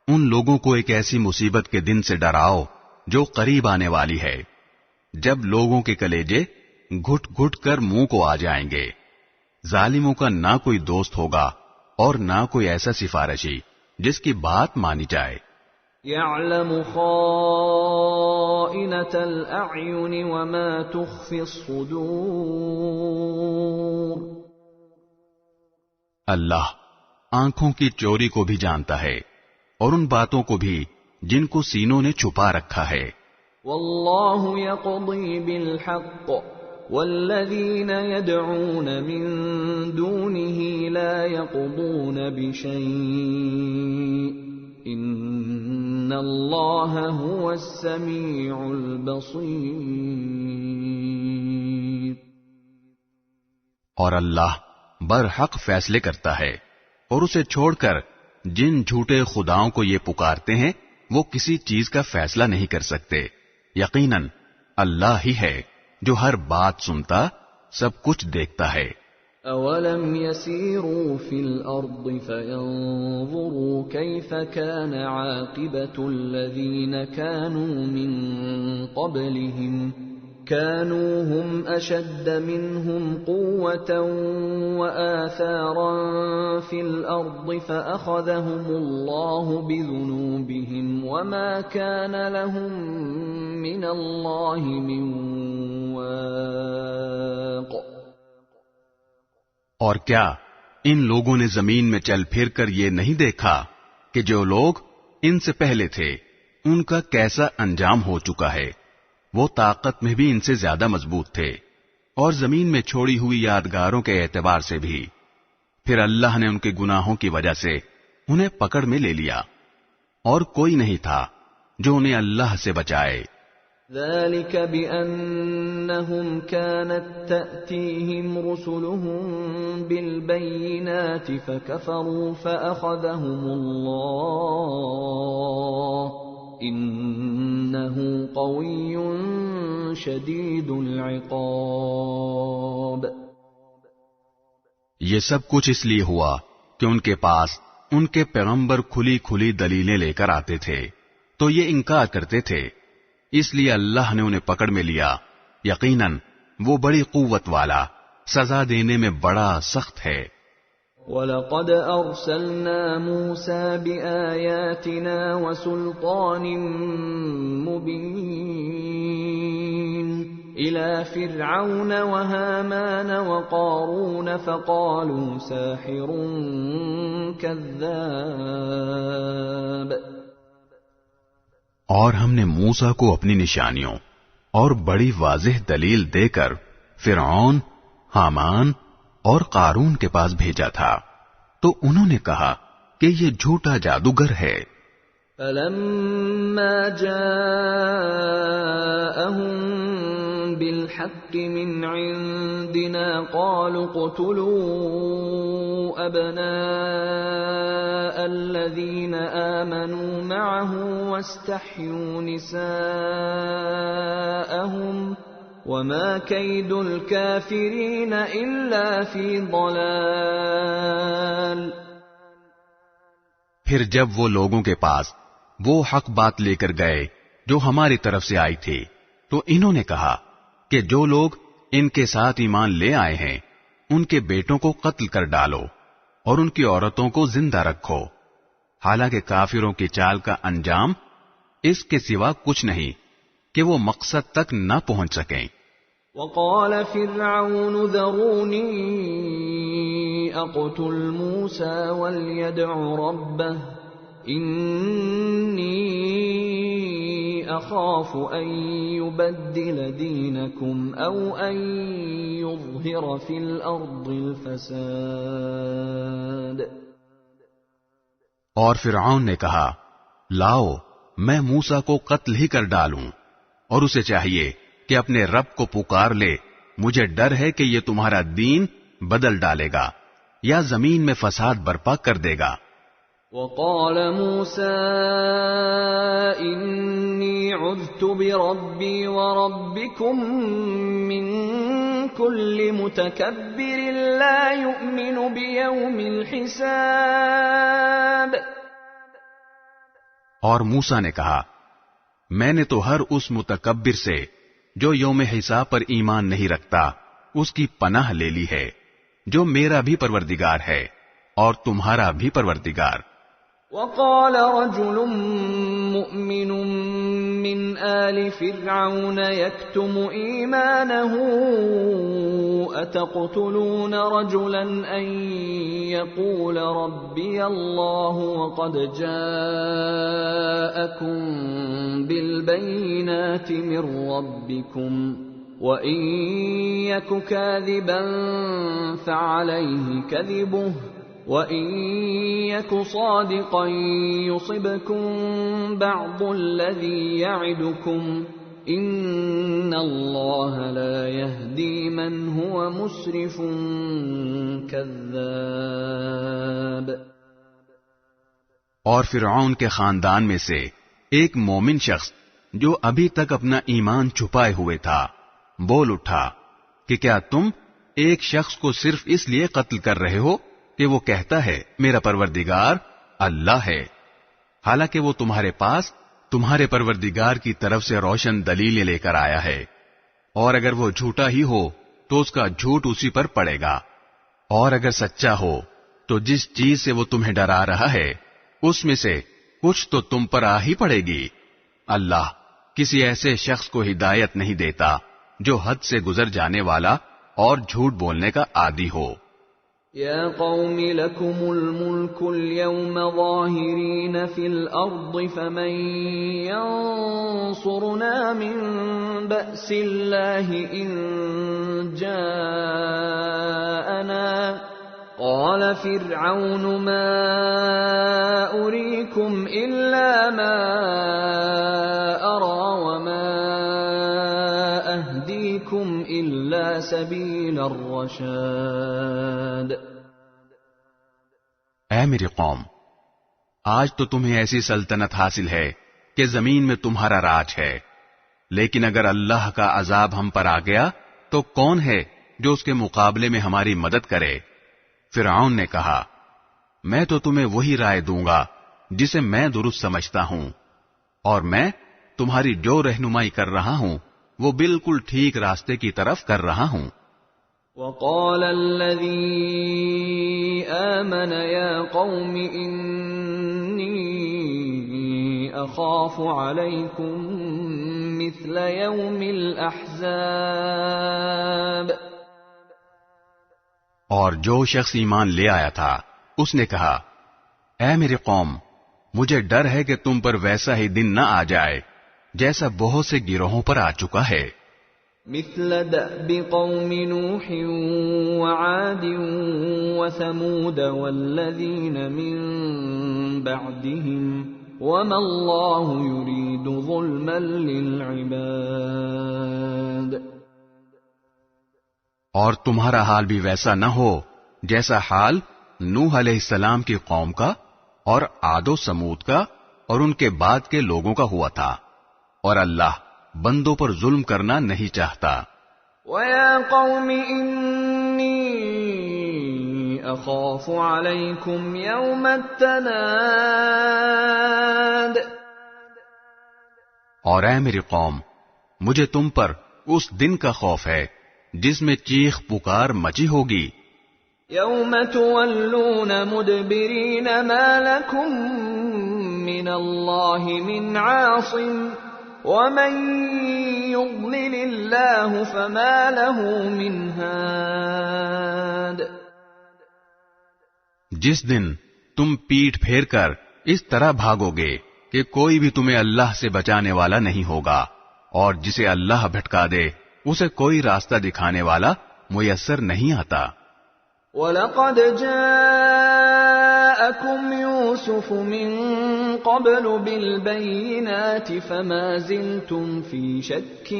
ان لوگوں کو ایک ایسی مصیبت کے دن سے ڈراؤ جو قریب آنے والی ہے، جب لوگوں کے کلیجے گھٹ گھٹ کر منہ کو آ جائیں گے۔ ظالموں کا نہ کوئی دوست ہوگا اور نہ کوئی ایسا سفارشی جس کی بات مانی جائے۔ يَعْلَمُ خَائِنَةَ الْأَعْيُنِ وَمَا تُخْفِي الصُّدُورُ۔ اللہ آنکھوں کی چوری کو بھی جانتا ہے اور ان باتوں کو بھی جن کو سینوں نے چھپا رکھا ہے۔ وَاللَّهُ يَقْضِي بِالْحَقِّ وَالَّذِينَ يَدْعُونَ مِن دُونِهِ لَا يَقْضُونَ بِشَيْءٍ إِنَّ اللَّهَ هُوَ السَّمِيعُ الْبَصِيرُ۔ اور اللہ برحق فیصلے کرتا ہے، اور اسے چھوڑ کر جن جھوٹے خداؤں کو یہ پکارتے ہیں وہ کسی چیز کا فیصلہ نہیں کر سکتے۔ یقیناً اللہ ہی ہے جو ہر بات سنتا، سب کچھ دیکھتا ہے۔ اولم يسيروا في الارض فينظروا كيف كان عاقبة الذين كانوا من قبلهم كانوا هم أشد منهم قوة وآثارا في الأرض فأخذهم الله بذنوبهم وما كان لهم من الله من واق. اور کیا ان لوگوں نے زمین میں چل پھر کر یہ نہیں دیکھا کہ جو لوگ ان سے پہلے تھے ان کا کیسا انجام ہو چکا ہے؟ وہ طاقت میں بھی ان سے زیادہ مضبوط تھے اور زمین میں چھوڑی ہوئی یادگاروں کے اعتبار سے بھی. پھر اللہ نے ان کے gناہوں کی وجہ سے انہیں پکڑ میں لے لیا اور کوئی نہیں تھا جو انہیں اللہ سے بچائے. ذلك بأنهم كانت تأتيهم رسلهم بالبينات فكفروا فأخذهم الله إنه قوي شديد العقاب. یہ سب کچھ اس لیے ہوا کہ ان کے پاس ان کے پیغمبر کھلی کھلی دلیلیں لے کر آتے تھے تو یہ انکار کرتے تھے، اس لیے اللہ نے انہیں پکڑ میں لیا. یقیناً وہ بڑی قوت والا، سزا دینے میں بڑا سخت ہے. وَلَقَدْ أَرْسَلْنَا مُوسَى بِآيَاتِنَا وَسُلْطَانٍ مُبِينٍ إِلَى فِرْعَوْنَ وَهَامَانَ وَقَارُونَ فَقَالُوا سَاحِرٌ كَذَّابٌ. اور ہم نے موسیٰ کو اپنی نشانیوں اور بڑی واضح دلیل دے کر فرعون، حامان اور قارون کے پاس بھیجا تھا تو انہوں نے کہا کہ یہ جھوٹا جادوگر ہے. فَلَمَّا جَاءَهُم بِالْحَقِّ مِنْ عِندِنَا قَالُوا اقْتُلُوا أَبْنَاءَ الَّذِينَ آمَنُوا مَعَهُ وَاسْتَحْيُوا نِسَاءَهُمْ وَمَا كَيْدُ الْكَافِرِينَ إِلَّا فِي ضَلَالٍ. پھر جب وہ لوگوں کے پاس وہ حق بات لے کر گئے جو ہماری طرف سے آئی تھی تو انہوں نے کہا کہ جو لوگ ان کے ساتھ ایمان لے آئے ہیں ان کے بیٹوں کو قتل کر ڈالو اور ان کی عورتوں کو زندہ رکھو، حالانکہ کافروں کی چال کا انجام اس کے سوا کچھ نہیں کہ وہ مقصد تک نہ پہنچ سکیں. وقال فرعون ذروني اقتل موسى وليدع ربه إني أخاف أن يبدل دينكم أو أن يظهر في الأرض الفساد. اور فرعون نے کہا لاؤ میں موسیٰ کو قتل ہی کر ڈالوں، اور اسے چاہیے کہ اپنے رب کو پکار لے، مجھے ڈر ہے کہ یہ تمہارا دین بدل ڈالے گا یا زمین میں فساد برپا کر دے گا. وقال موسى إني عذت بربي وربكم من كل متكبر لا يؤمن بيوم الحساب. اور موسیٰ نے کہا میں نے تو ہر اس متکبر سے جو یوم حساب پر ایمان نہیں رکھتا اس کی پناہ لے لی ہے، جو میرا بھی پروردگار ہے اور تمہارا بھی پروردگار. وقال رجل مؤمن من آل فرعون يكتم إيمانه أتقتلون رجلا أن يقول ربي الله وقد جاءكم بالبينات من ربكم وإن يك كاذبا فعليه كذبه وَإِن يَكُ صَادِقًا يُصِبْكُم بَعْضُ الَّذِي يَعِدُكُمْ إِنَّ اللَّهَ لَا يَهْدِي مَنْ هُوَ مُسْرِفٌ كَذَّابٌ. اور فرعون کے خاندان میں سے ایک مومن شخص جو ابھی تک اپنا ایمان چھپائے ہوئے تھا بول اٹھا کہ کیا تم ایک شخص کو صرف اس لیے قتل کر رہے ہو کہ وہ کہتا ہے میرا پروردگار اللہ ہے، حالانکہ وہ تمہارے پاس تمہارے پروردگار کی طرف سے روشن دلیلیں لے کر آیا ہے. اور اگر وہ جھوٹا ہی ہو تو اس کا جھوٹ اسی پر پڑے گا، اور اگر سچا ہو تو جس چیز سے وہ تمہیں ڈرا رہا ہے اس میں سے کچھ تو تم پر آ ہی پڑے گی۔ اللہ کسی ایسے شخص کو ہدایت نہیں دیتا جو حد سے گزر جانے والا اور جھوٹ بولنے کا عادی ہو۔ یا قوم لکم الملک اليوم ظاہرین فی الارض فمن ینصرنا من بأس اللہ ان جاءنا قال فرعون ما اریکم الا ما ارى وما اہدیکم الا سبیل الرشاد۔ اے میری قوم، آج تو تمہیں ایسی سلطنت حاصل ہے کہ زمین میں تمہارا راج ہے، لیکن اگر اللہ کا عذاب ہم پر آ گیا تو کون ہے جو اس کے مقابلے میں ہماری مدد کرے؟ فرعون نے کہا، میں تو تمہیں وہی رائے دوں گا جسے میں درست سمجھتا ہوں، اور میں تمہاری جو رہنمائی کر رہا ہوں وہ بالکل ٹھیک راستے کی طرف کر رہا ہوں۔ وقال الذي آمن يا قوم إني أخاف عليكم مثل يوم الأحزاب۔ اور جو شخص ایمان لے آیا تھا اس نے کہا، اے میری قوم، مجھے ڈر ہے کہ تم پر ویسا ہی دن نہ آ جائے جیسا بہت سے گروہوں پر آ چکا ہے۔ مثل دأب قوم نوح وعاد وثمود والذین من بعدهم وما اللہ يريد ظلما للعباد۔ اور تمہارا حال بھی ویسا نہ ہو جیسا حال نوح علیہ السلام کی قوم کا اور عاد و سمود کا اور ان کے بعد کے لوگوں کا ہوا تھا، اور اللہ بندوں پر ظلم کرنا نہیں چاہتا۔ وَيَا قَوْمِ إِنِّي أَخَافُ عَلَيْكُمْ يَوْمَ التَّنَادِ۔ اور اے میری قوم، مجھے تم پر اس دن کا خوف ہے جس میں چیخ پکار مچی ہوگی۔ يَوْمَ تُوَلُّونَ مُدْبِرِينَ مَا لَكُمْ مِنَ اللَّهِ مِنْ عَاصِمٍ وَمَن يُضْلِلِ اللَّهُ فَمَا لَهُ مِنْ هَادٍ۔ جس دن تم پیٹھ پھیر کر اس طرح بھاگو گے کہ کوئی بھی تمہیں اللہ سے بچانے والا نہیں ہوگا، اور جسے اللہ بھٹکا دے اسے کوئی راستہ دکھانے والا میسر نہیں آتا۔ وَلَقَدْ جَاءَكُمْ يُوسُفُ مِنْ قَبْلُ بِالْبَيِّنَاتِ فَمَا زِلْتُمْ فِي شَكٍّ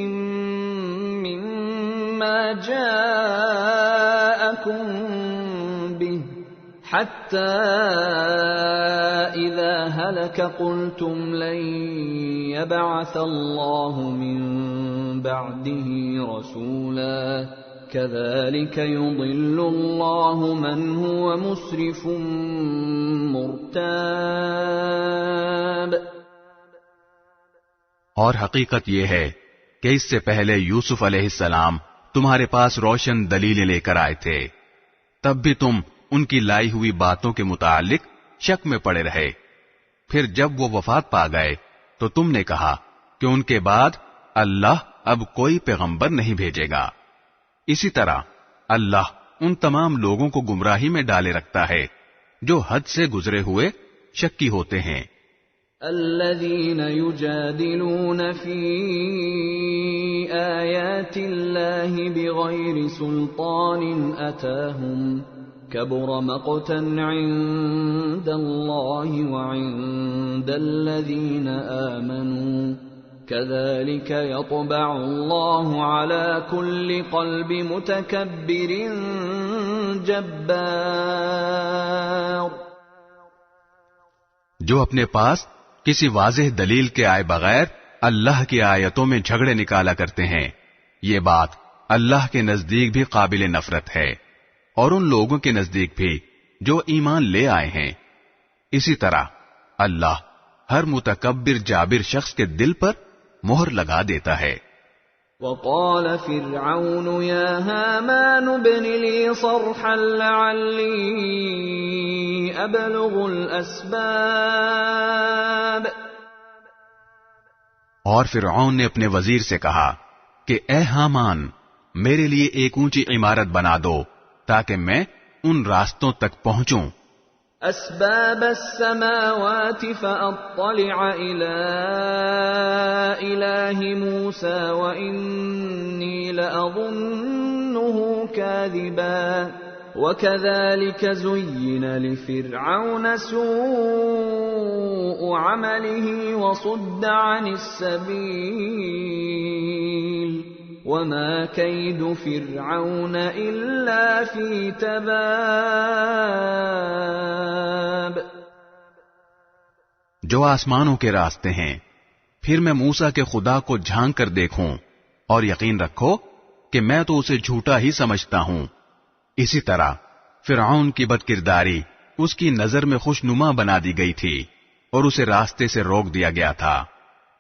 مِّمَّا جَاءَكُمْ بِهِ حَتَّى إِذَا هَلَكَ قُلْتُمْ لَنْ يَبْعَثَ اللَّهُ مِنْ بَعْدِهِ رَسُولًا كَذَلِكَ يُضِلُّ اللَّهُ مَنْ هُوَ مُسْرِفٌ مُرْتَابٌ۔ اور حقیقت یہ ہے کہ اس سے پہلے یوسف علیہ السلام تمہارے پاس روشن دلیلیں لے کر آئے تھے، تب بھی تم ان کی لائی ہوئی باتوں کے متعلق شک میں پڑے رہے۔ پھر جب وہ وفات پا گئے تو تم نے کہا کہ ان کے بعد اللہ اب کوئی پیغمبر نہیں بھیجے گا۔ اسی طرح اللہ ان تمام لوگوں کو گمراہی میں ڈالے رکھتا ہے جو حد سے گزرے ہوئے شکی ہوتے ہیں۔ الذين يجادلون في آيات الله بغير سلطان أتاهم كبر مقتا عند الله وعند الذين آمنوا كذلك يطبع الله على كل قلب متكبر جبار۔ جو اپنے پاس کسی واضح دلیل کے آئے بغیر اللہ کی آیتوں میں جھگڑے نکالا کرتے ہیں، یہ بات اللہ کے نزدیک بھی قابل نفرت ہے، اور ان لوگوں کے نزدیک بھی جو ایمان لے آئے ہیں۔ اسی طرح اللہ ہر متکبر جابر شخص کے دل پر مہر لگا دیتا ہے۔ وقال فرعون يا هامان ابن لي صرحا لعلي أبلغ الأسباب. اور فرعون نے اپنے وزیر سے کہا کہ اے حامان، میرے لیے ایک اونچی عمارت بنا دو تاکہ میں ان راستوں تک پہنچوں. أسباب السماوات فأطلع إلى إله موسى وإني لأظنه كاذبا. وكذلك زين لفرعون سوء عمله وصد عن السبيل وما كيد فرعون إلا في تباب. جو آسمانوں کے راستے ہیں، پھر میں موسیٰ کے خدا کو جھانک کر دیکھوں، اور یقین رکھو کہ میں تو اسے جھوٹا ہی سمجھتا ہوں. اسی طرح فرعون کی بدکرداری اس کی نظر میں خوشنما بنا دی گئی تھی اور اسے راستے سے روک دیا گیا تھا،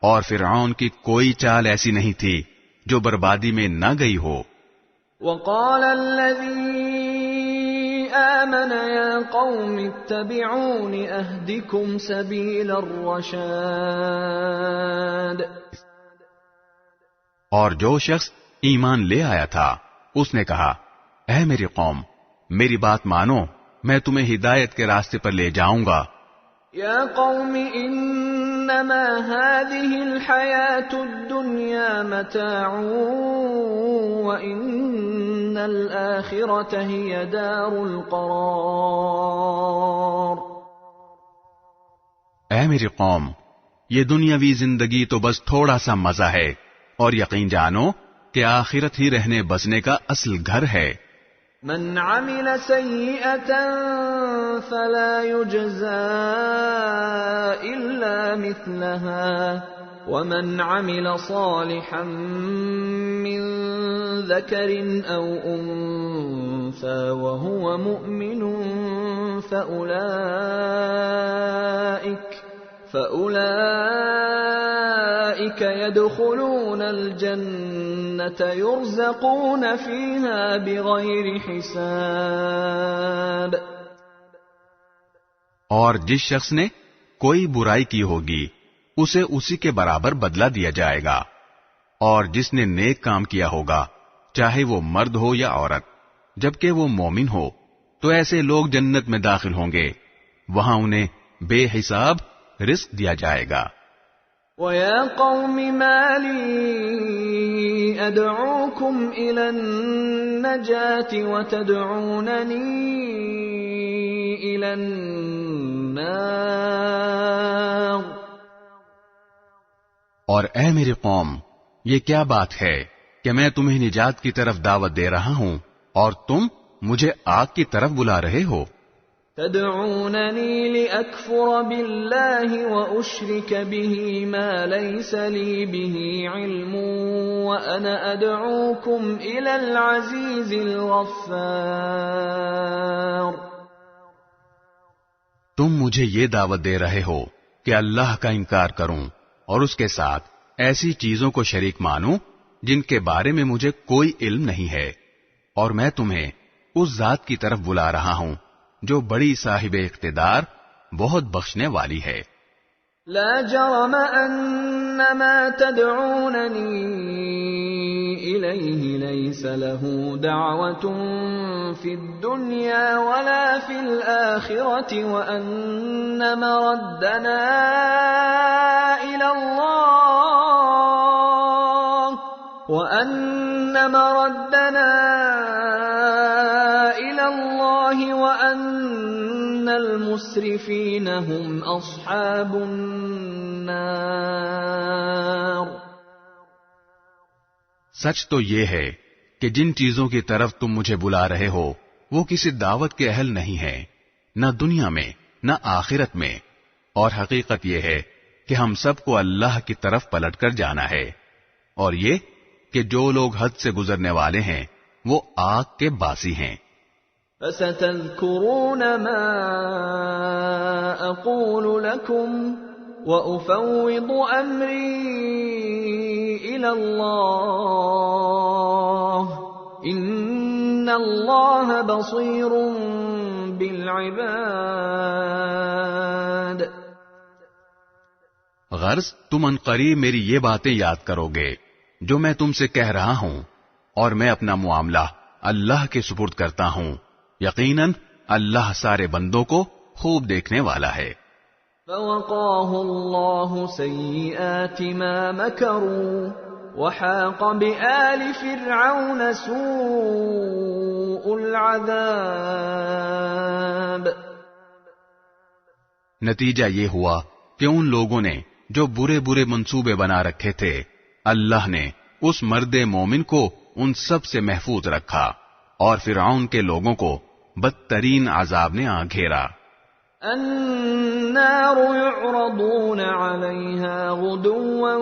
اور فرعون کی کوئی چال ایسی نہیں تھی جو بربادی میں نہ گئی ہو. وقال الذي آمن يا قوم اتبعون أهدكم سبيل الرشاد. اور جو شخص ایمان لے آیا تھا اس نے کہا، اے میری قوم، میری بات مانو، میں تمہیں ہدایت کے راستے پر لے جاؤں گا. یا قوم انما هذه الحیاة الدنیا متاع وان الآخرة هي دار القرار. اے میری قوم، یہ دنیاوی زندگی تو بس تھوڑا سا مزہ ہے، اور یقین جانو کہ آخرت ہی رہنے بسنے کا اصل گھر ہے. من عمل سيئة فلا يجزى إلا مثلها ومن عمل صالحا من ذكر أو أنثى وهو مؤمن فأولئك يدخلون الجنة يرزقون فيها بغير حساب. اور جس شخص نے کوئی برائی کی ہوگی اسے اسی کے برابر بدلہ دیا جائے گا، اور جس نے نیک کام کیا ہوگا چاہے وہ مرد ہو یا عورت جبکہ وہ مومن ہو تو ایسے لوگ جنت میں داخل ہوں گے، وہاں انہیں بے حساب رزق دیا جائے گا. وَيَا قَوْمِ مَا لِي أَدْعُوكُمْ إِلَى النَّجَاةِ وَتَدْعُونَنِي إِلَى النَّارِ. اور اے میری قوم، یہ کیا بات ہے کہ میں تمہیں نجات کی طرف دعوت دے رہا ہوں اور تم مجھے آگ کی طرف بلا رہے ہو. تدعونني لأكفر بالله وأشرك به ما ليس لي به علم وأنا أدعوكم إلى العزيز الغفار. تم مجھے یہ دعوت دے رہے ہو کہ اللہ کا انکار کروں اور اس کے ساتھ ایسی چیزوں کو شریک مانوں جن کے بارے میں مجھے کوئی علم نہیں ہے، اور میں تمہیں اس ذات کی طرف بلا رہا ہوں جو بڑی صاحب اقتدار، بہت بخشنے والی ہے. لا جرم ان ما تدعونني اليه ليس له دعوة في الدنيا ولا في الآخرة وان مردنا الى الله وأن المسرفين هم أصحاب النار. سچ تو یہ ہے کہ جن چیزوں کی طرف تم مجھے بلا رہے ہو وہ کسی دعوت کے اہل نہیں ہیں، نہ دنیا میں نہ آخرت میں، اور حقیقت یہ ہے کہ ہم سب کو اللہ کی طرف پلٹ کر جانا ہے، اور یہ کہ جو لوگ حد سے گزرنے والے ہیں وہ آگ کے باسی ہیں. فَسَتَذْكُرُونَ مَا أَقُولُ لَكُمْ وَأُفَوِّضُ أَمْرِي إلى الله إن الله بصير بالعباد. غرض تم عنقریب میری یہ باتیں یاد کرو گے جو میں تم سے کہہ رہا ہوں، اور میں اپنا معاملہ اللہ کے سپرد کرتا ہوں. یقیناً اللہ سارے بندوں کو خوب دیکھنے والا ہے. فوقاه الله سيئات ما مكروا وحاق بآل فرعون سوء العذاب. نتیجہ یہ ہوا کہ ان لوگوں نے جو برے برے منصوبے بنا رکھے تھے، اللہ نے اس مرد مومن کو ان سب سے محفوظ رکھا، اور فرعون کے لوگوں کو بدترین عذاب نے آ گھیرا. النار يعرضون عليها غدوا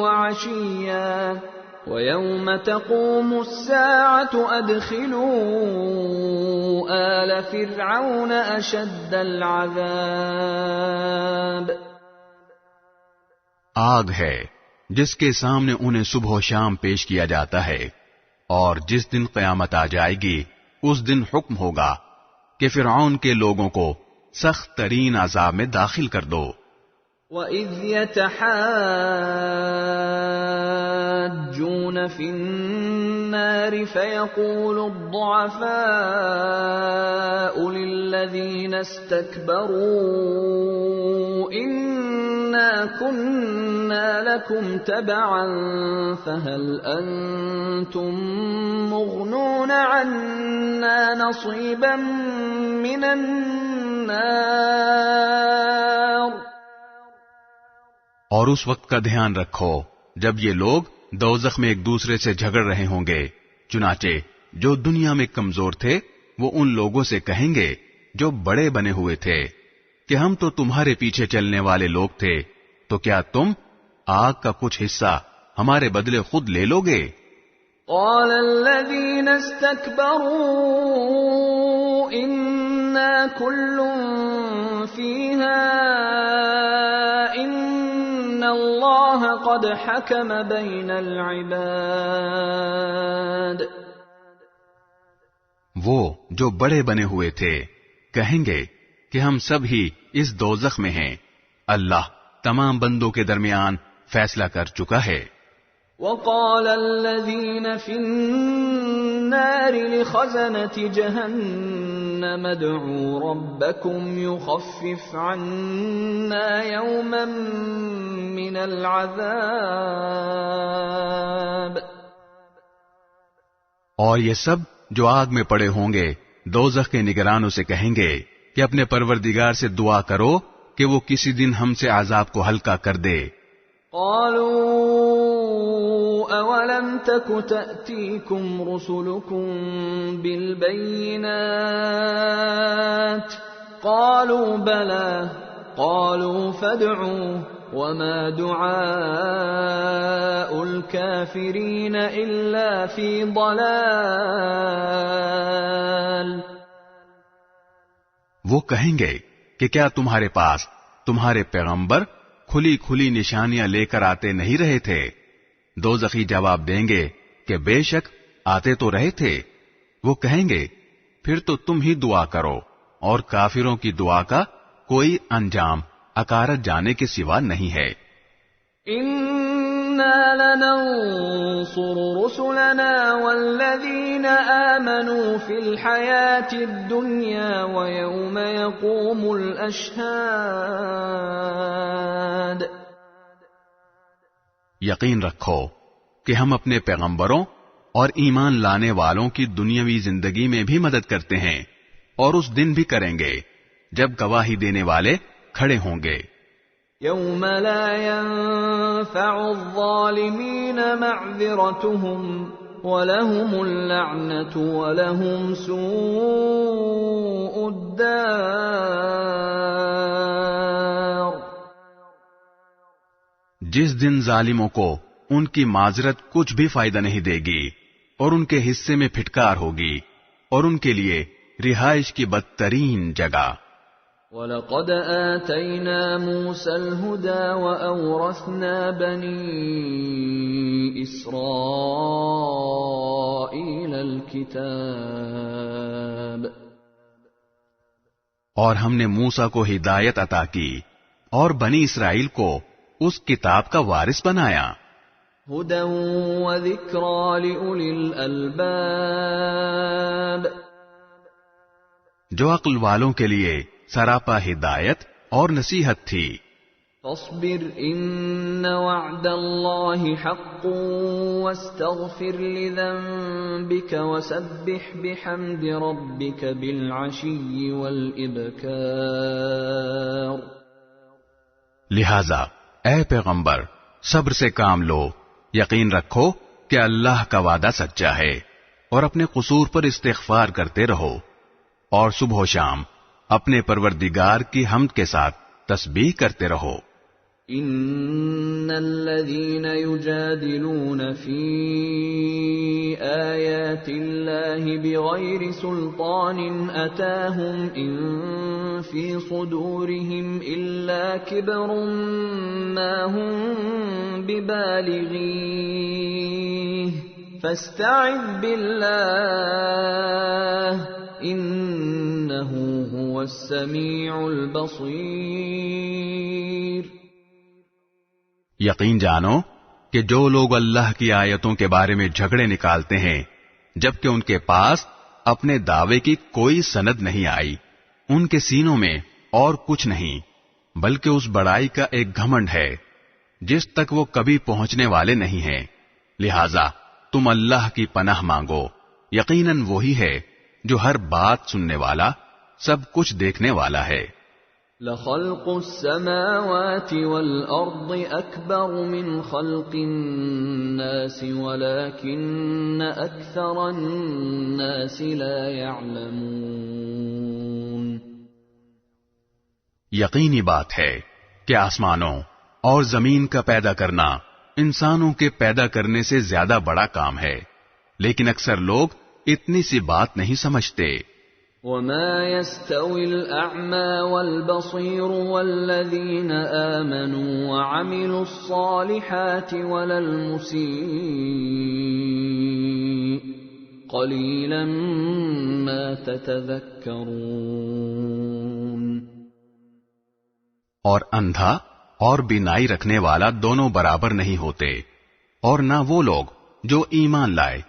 وعشيا ويوم تقوم الساعة أدخلوا آل فرعون أشد العذاب. آگ ہے جس کے سامنے انہیں صبح و شام پیش کیا جاتا ہے، اور جس دن قیامت آ جائے گی اس دن حکم ہوگا کہ فرعون کے لوگوں کو سخت ترین عذاب میں داخل کر دو. وَإِذْ يَتَحَاجُّونَ فِي النَّارِ فَيَقُولُ الضُّعَفَاءُ لِلَّذِينَ اسْتَكْبَرُوا إِنَّا كُنَّا لَكُمْ تَبَعًا فَهَلْ أَنْتُمْ مُغْنُونَ عَنَّا نَصِيبًا مِنَ النَّارِ. اور اس وقت کا دھیان رکھو جب یہ لوگ دوزخ میں ایک دوسرے سے جھگڑ رہے ہوں گے. چنانچہ جو دنیا میں کمزور تھے وہ ان لوگوں سے کہیں گے جو بڑے بنے ہوئے تھے کہ ہم تو تمہارے پیچھے چلنے والے لوگ تھے، تو کیا تم آگ کا کچھ حصہ ہمارے بدلے خود لے لو گے؟ قال الذين استكبروا إنا كل فيها إن الله قد حكم بين العباد. وہ جو بڑے بنے ہوئے تھے کہیں گے کہ ہم سب ہی اس دوزخ میں ہیں، اللہ تمام بندوں کے درمیان فیصلہ کر چکا ہے. وقال الذين في النار لخزنة جهنم ادعوا ربكم يخفف عنا يوما من العذاب. اور یہ سب جو آگ میں پڑے ہوں گے دوزخ کے نگرانوں سے کہیں گے کہ اپنے پروردگار سے دعا کرو کہ وہ کسی دن ہم سے عذاب کو ہلکا کر دے. قالوا أولم تك تأتيكم رسلكم بالبينات قالوا بلى قالوا فادعوا وما دعاء الكافرين إلا في ضلال. وہ کہیں گے کہ کیا تمہارے پاس تمہارے پیغمبر کھلی کھلی نشانیاں لے کر آتے نہیں رہے تھے؟ دوزخی جواب دیں گے کہ بے شک آتے تو رہے تھے. وہ کہیں گے پھر تو تم ہی دعا کرو، اور کافروں کی دعا کا کوئی انجام اکارت جانے کے سوا نہیں ہے. اِنَّا لَنَنصُرُ رُسُلَنَا وَالَّذِينَ آمَنُوا فِي الْحَيَاةِ الدُّنْيَا وَيَوْمَ يَقُومُ الْأَشْهَادُ. یقین رکھو کہ ہم اپنے پیغمبروں اور ایمان لانے والوں کی دنیاوی زندگی میں بھی مدد کرتے ہیں، اور اس دن بھی کریں گے جب گواہی دینے والے کھڑے ہوں گے. يَوْمَ لَا يَنفَعُ الظَّالِمِينَ مَعْذِرَتُهُمْ وَلَهُمُ اللَّعْنَةُ وَلَهُمْ سُوءُ الدَّارِ. جس دن ظالموں کو ان کی معذرت کچھ بھی فائدہ نہیں دے گی، اور ان کے حصے میں پھٹکار ہوگی، اور ان کے لیے رہائش کی بدترین جگہ. وَلَقَدْ آتَيْنَا مُوسَى الْهُدَى وَأَوْرَثْنَا بَنِي إِسْرَائِيلَ الْكِتَابَ اور ہم نے موسیٰ کو ہدایت عطا کی اور بنی اسرائیل کو اس کتاب کا وارث بنایا. هُدًى وَذِكْرَى لِأُولِي الْأَلْبَابِ جو عقل والوں کے لیے سراپا ہدایت اور نصیحت تھی. فاصبر ان وعد الله حق واستغفر لذنبك وسبح بحمد ربك بالعشي والابكار. لہذا اے پیغمبر صبر سے کام لو، یقین رکھو کہ اللہ کا وعدہ سچا ہے، اور اپنے قصور پر استغفار کرتے رہو، اور صبح و شام اپنے پروردگار کی حمد کے ساتھ تسبیح کرتے رہو. ان الذين يجادلون في آيات الله بغير سلطان اتاهم ان في صدورهم الا كبر ما هم ببالغيه فاستعذ بالله انه هو السميع البصير. یقین جانو کہ جو لوگ اللہ کی آیتوں کے بارے میں جھگڑے نکالتے ہیں جبکہ ان کے پاس اپنے دعوے کی کوئی سند نہیں آئی، ان کے سینوں میں اور کچھ نہیں بلکہ اس بڑائی کا ایک گھمنڈ ہے جس تک وہ کبھی پہنچنے والے نہیں ہیں. لہذا تم اللہ کی پناہ مانگو، یقیناً وہی ہے جو ہر بات سننے والا، سب کچھ دیکھنے والا ہے. لَخَلْقُ السَّمَاوَاتِ وَالْأَرْضِ أَكْبَرُ مِنْ خَلْقِ النَّاسِ وَلَكِنَّ أَكْثَرَ النَّاسِ لَا يَعْلَمُونَ. یقینی بات ہے کہ آسمانوں اور زمین کا پیدا کرنا انسانوں کے پیدا کرنے سے زیادہ بڑا کام ہے، لیکن اکثر لوگ اتنی سی بات نہیں سمجھتے. وَمَا يَسْتَوِي الْأَعْمَى وَالْبَصِيرُ وَالَّذِينَ آمَنُوا وَعَمِلُوا الصَّالِحَاتِ وَلَا الْمُسِيءُ قَلِيلًا مَا تَتَذَكَّرُونَ. اور اندھا اور بینائی رکھنے والا دونوں برابر نہیں ہوتے، اور نہ وہ لوگ جو ایمان لائے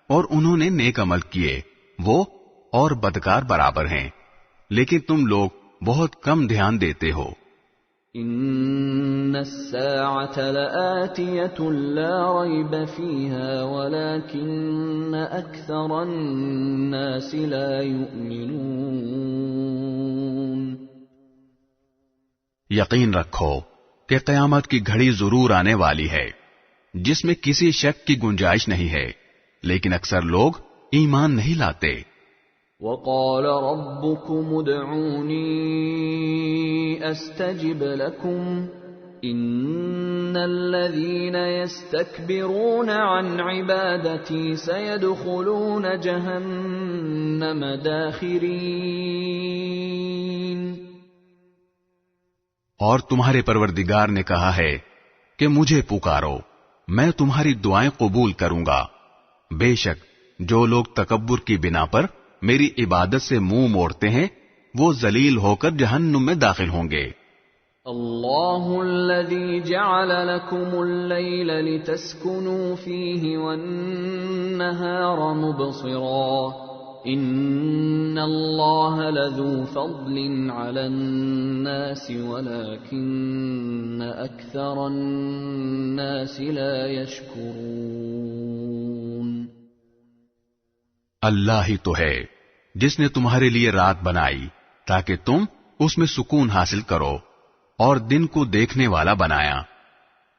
اور انہوں نے نیک عمل کیے وہ اور بدکار برابر ہیں، لیکن تم لوگ بہت کم دھیان دیتے ہو. ان الساعة لآتية لا ريب فيها ولكن اكثر الناس لا يؤمنون. یقین رکھو کہ قیامت کی گھڑی ضرور آنے والی ہے جس میں کسی شک کی گنجائش نہیں ہے، لیکن اکثر لوگ ایمان نہیں لاتے. وَقَالَ رَبُّكُمُ ادْعُونِي أَسْتَجِبْ لَكُمْ إِنَّ الَّذِينَ يَسْتَكْبِرُونَ عَنْ عِبَادَتِي سَيَدْخُلُونَ جَهَنَّمَ دَاخِرِينَ. اور تمہارے پروردگار نے کہا ہے کہ مجھے پکارو، میں تمہاری دعائیں قبول کروں گا. بے شک جو لوگ تکبر کی بنا پر میری عبادت سے منہ موڑتے ہیں وہ ذلیل ہو کر جہنم میں داخل ہوں گے. اللہ الذی جعل لکم اللیل لتسکنوا فیہ والنہار مبصرا ان اللہ لذو فضل علی الناس ولکن اکثر الناس لا یشکرون. اللہ ہی تو ہے جس نے تمہارے لیے رات بنائی تاکہ تم اس میں سکون حاصل کرو، اور دن کو دیکھنے والا بنایا.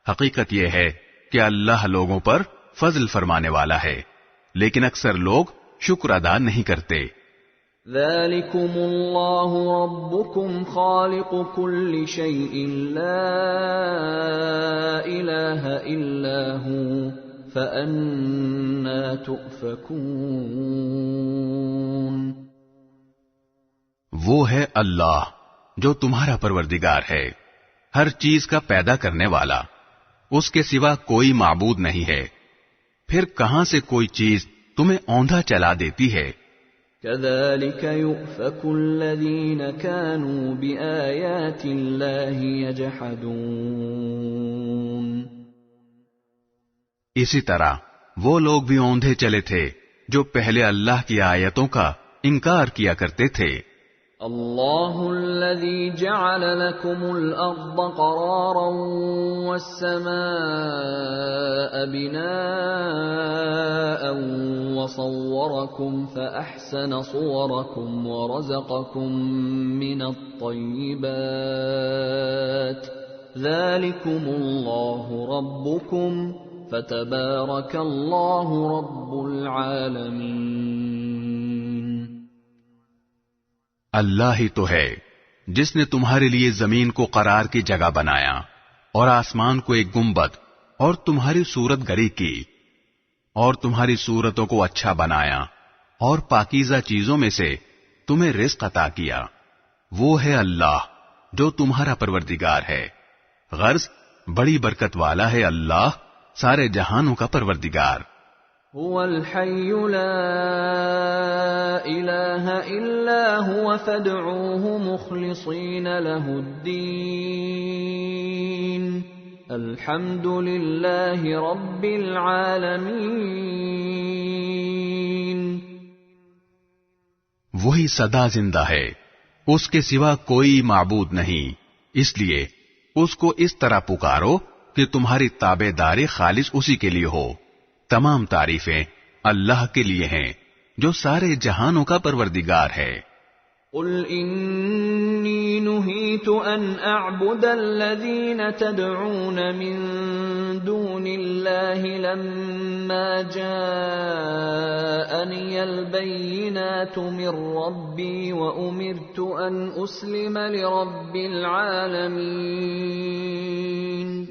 حقیقت یہ ہے کہ اللہ لوگوں پر فضل فرمانے والا ہے، لیکن اکثر لوگ شکر ادا نہیں کرتے. ذالکم اللہ ربکم خالق کل شیء لا الہ الا ہو فَأَنَّا تُؤْفَكُونَ. وہ ہے اللہ جو تمہارا پروردگار ہے، ہر چیز کا پیدا کرنے والا، اس کے سوا کوئی معبود نہیں ہے، پھر کہاں سے کوئی چیز تمہیں اوندھا چلا دیتی ہے؟ كذلك يؤفك الذين كانوا بآيات الله يجحدون اسی طرح وہ لوگ بھی اوندھے چلے تھے جو پہلے اللہ کی آیتوں کا انکار کیا کرتے تھے۔ اللہ الذي جعل لكم الأرض قرارا والسماء بناء وصوركم فأحسن صوركم ورزقكم من الطيبات ذلكم الله ربكم فتبارك الله رب العالمين۔ اللہ ہی تو ہے جس نے تمہارے لیے زمین کو قرار کی جگہ بنایا اور آسمان کو ایک گنبد اور تمہاری صورت گری کی اور تمہاری صورتوں کو اچھا بنایا اور پاکیزہ چیزوں میں سے تمہیں رزق عطا کیا۔ وہ ہے اللہ جو تمہارا پروردگار ہے، غرض بڑی برکت والا ہے اللہ، سارے جہانوں کا پروردگار۔ هو الحي لا إله إلا هو فادعوه مخلصين له الدين الحمد لله رب العالمين۔ وہی سدا زندہ ہے، اس کے سوا کوئی معبود نہیں، اس لیے اس کو اس طرح پکارو کہ تمہاری تابع داری خالص اسی کے لیے ہو۔ تمام تعریفیں اللہ کے لیے ہیں جو سارے جہانوں کا پروردگار ہے۔ قل انی نہیت ان اعبد الذین تدعون من دون اللہ لما جاءنی البینات من ربی وامرت ان اسلم لرب العالمین۔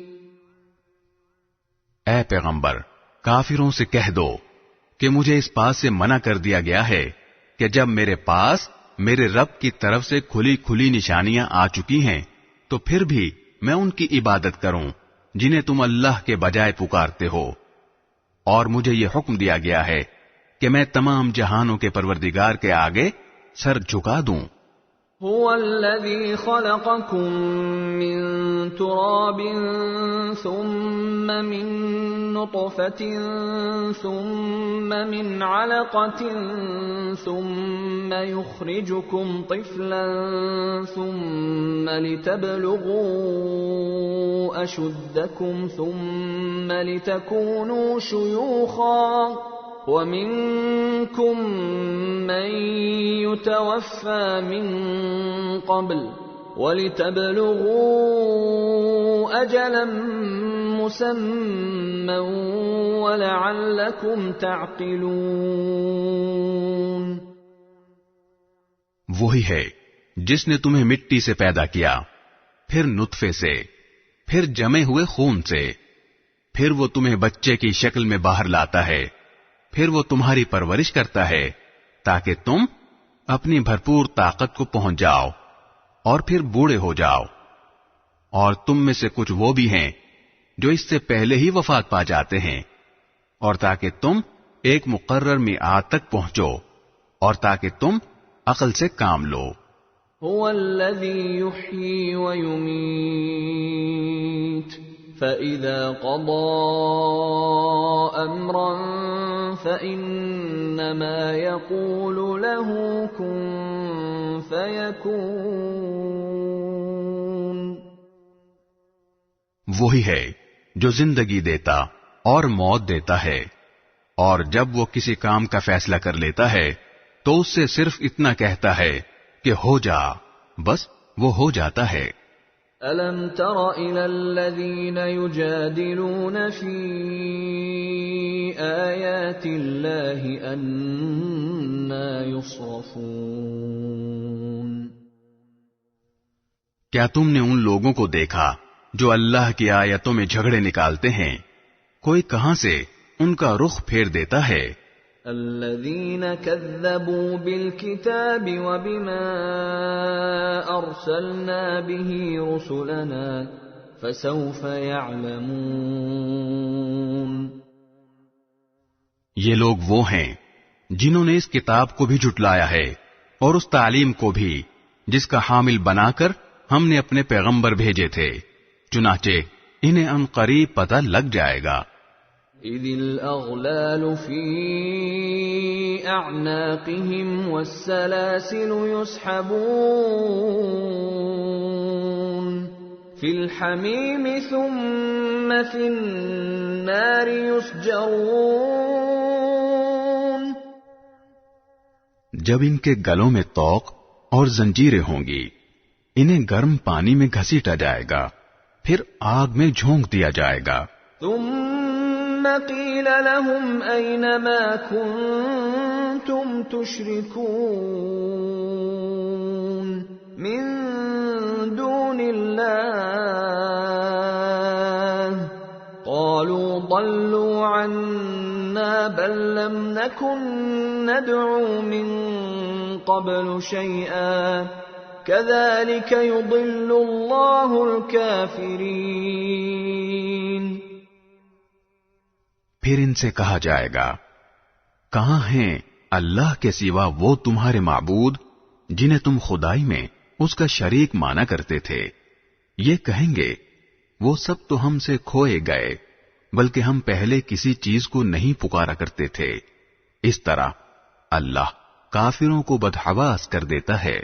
اے پیغمبر، کافروں سے کہہ دو کہ مجھے اس بات سے منع کر دیا گیا ہے کہ جب میرے پاس میرے رب کی طرف سے کھلی کھلی نشانیاں آ چکی ہیں تو پھر بھی میں ان کی عبادت کروں جنہیں تم اللہ کے بجائے پکارتے ہو، اور مجھے یہ حکم دیا گیا ہے کہ میں تمام جہانوں کے پروردگار کے آگے سر جھکا دوں۔ هو الذي خلقكم من تراب ثم من نطفة ثم من علقة ثم يخرجكم طفلا ثم لتبلغوا أشدكم ثم لتكونوا شيوخا ومنكم من يتوفى من قبل وَلِتَبْلُغُوا أَجَلًا مُّسَمًّى وَلَعَلَّكُمْ تَعْقِلُونَ۔ وہی ہے جس نے تمہیں مٹی سے پیدا کیا، پھر نطفے سے، پھر جمے ہوئے خون سے، پھر وہ تمہیں بچے کی شکل میں باہر لاتا ہے، پھر وہ تمہاری پرورش کرتا ہے تاکہ تم اپنی بھرپور طاقت کو پہنچ جاؤ اور پھر بوڑھے ہو جاؤ، اور تم میں سے کچھ وہ بھی ہیں جو اس سے پہلے ہی وفات پا جاتے ہیں، اور تاکہ تم ایک مقرر میعاد تک پہنچو اور تاکہ تم عقل سے کام لو۔ هو الذی یحیی ویمیت فَإِذَا قَضَى أَمْرًا فَإِنَّمَا يَقُولُ لَهُ كُن فَيَكُونُ۔ وہی ہے جو زندگی دیتا اور موت دیتا ہے، اور جب وہ کسی کام کا فیصلہ کر لیتا ہے تو اس سے صرف اتنا کہتا ہے کہ ہو جا، بس وہ ہو جاتا ہے۔ أَلَمْ تَرَ إِلَى الَّذِينَ يُجَادِلُونَ فِي آيَاتِ اللَّهِ أَنَّىٰ يُصْرَفُونَ۔ کیا تم نے ان لوگوں کو دیکھا جو اللہ کی آیتوں میں جھگڑے نکالتے ہیں؟ کوئی کہاں سے ان کا رخ پھیر دیتا ہے۔ الذين كذبوا بالكتاب وبما أرسلنا به رسلنا فسوف يعلمون. یہ لوگ وہ ہیں جنہوں نے اس کتاب کو بھی جھٹلایا ہے اور اس تعلیم کو بھی جس کا حامل بنا کر ہم نے اپنے پیغمبر بھیجے تھے، چنانچہ انہیں عنقریب پتہ لگ جائے گا. اذ الاغلال في اعناقهم والسلاسل يسحبون في الحميم ثم في النار يسجرون. جب ان کے گلوں میں طوق اور زنجیریں ہوں گی، انہیں گرم پانی میں گھسیٹا جائے گا، پھر آگ میں جھونک دیا جائے گا. ثم قيل لهم أين ما كنتم تشركون من دون الله قالوا ضلوا عنا بل لم نكن ندعو من قبل شيئا كذلك يضل الله الكافرين. پھر ان سے کہا جائے گا، کہاں ہیں اللہ کے سوا وہ تمہارے معبود جنہیں تم خدائی میں اس کا شریک مانا کرتے تھے؟ یہ کہیں گے، وہ سب تو ہم سے کھوئے گئے، بلکہ ہم پہلے کسی چیز کو نہیں پکارا کرتے تھے. اس طرح اللہ کافروں کو بدحواس کر دیتا ہے.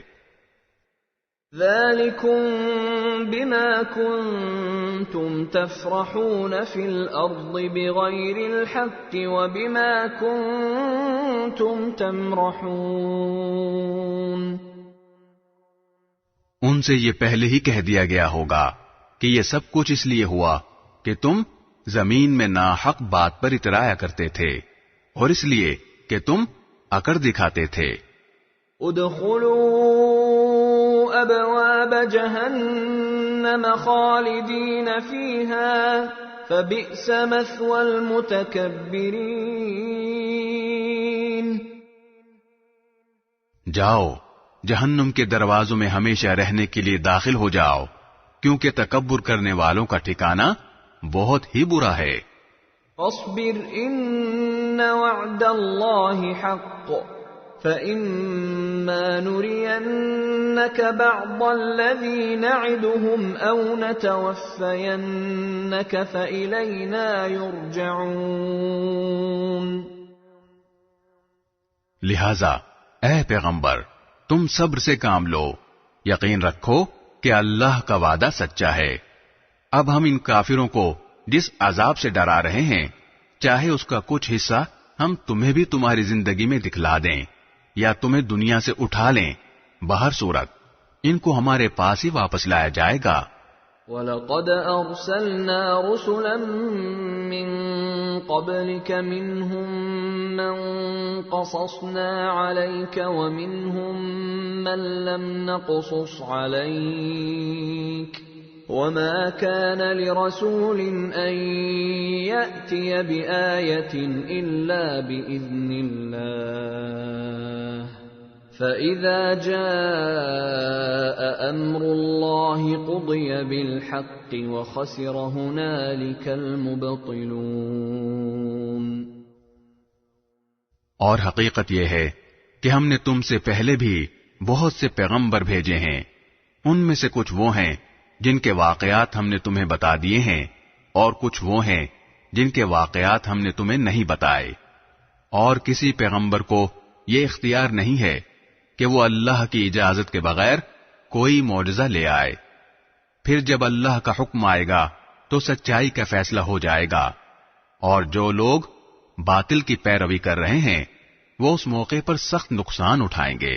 ذَلِكُمْ بِمَا كُنْتُمْ تَفْرَحُونَ فِي الْأَرْضِ بِغَيْرِ الْحَقِّ وَبِمَا كُنْتُمْ تَمْرَحُونَ. ان سے یہ پہلے ہی کہہ دیا گیا ہوگا کہ یہ سب کچھ اس لیے ہوا کہ تم زمین میں ناحق بات پر اترایا کرتے تھے، اور اس لیے کہ تم اکڑ دکھاتے تھے. ادخلوا ابواب جہنم خالدین فیہا فبئس مثوى المتکبرین. جاؤ، جہنم کے دروازوں میں ہمیشہ رہنے کے لیے داخل ہو جاؤ، کیونکہ تکبر کرنے والوں کا ٹھکانہ بہت ہی برا ہے. اصبر ان وعد اللہ حق فإما نرينك بعض الذي نعدهم أو نتوفينك فإلينا يرجعون. لہذا اے پیغمبر، تم صبر سے کام لو، یقین رکھو کہ اللہ کا وعدہ سچا ہے. اب ہم ان کافروں کو جس عذاب سے ڈرا رہے ہیں، چاہے اس کا کچھ حصہ ہم تمہیں بھی تمہاری زندگی میں دکھلا دیں یا تمہیں دنیا سے اٹھا لیں، بہر صورت ان کو ہمارے پاس ہی واپس لایا جائے گا. وَلَقَدْ أَرْسَلْنَا رُسُلًا مِّن قَبْلِكَ مِنْهُمْ مَنْ قَصَصْنَا عَلَيْكَ وَمِنْهُمْ مَنْ لَمْ نَقْصُصْ عَلَيْكَ وَمَا كَانَ لِرَسُولٍ أَن يَأْتِيَ بِآيَةٍ إِلَّا بِإِذْنِ اللَّهِ فَإِذَا جَاءَ أَمْرُ اللَّهِ قُضِيَ بِالْحَقِّ وَخَسِرَ هُنَالِكَ الْمُبْطِلُونَ. اور حقیقت یہ ہے کہ ہم نے تم سے پہلے بھی بہت سے پیغمبر بھیجے ہیں. ان میں سے کچھ وہ ہیں جن کے واقعات ہم نے تمہیں بتا دیے ہیں، اور کچھ وہ ہیں جن کے واقعات ہم نے تمہیں نہیں بتائے. اور کسی پیغمبر کو یہ اختیار نہیں ہے کہ وہ اللہ کی اجازت کے بغیر کوئی معجزہ لے آئے. پھر جب اللہ کا حکم آئے گا تو سچائی کا فیصلہ ہو جائے گا، اور جو لوگ باطل کی پیروی کر رہے ہیں وہ اس موقع پر سخت نقصان اٹھائیں گے.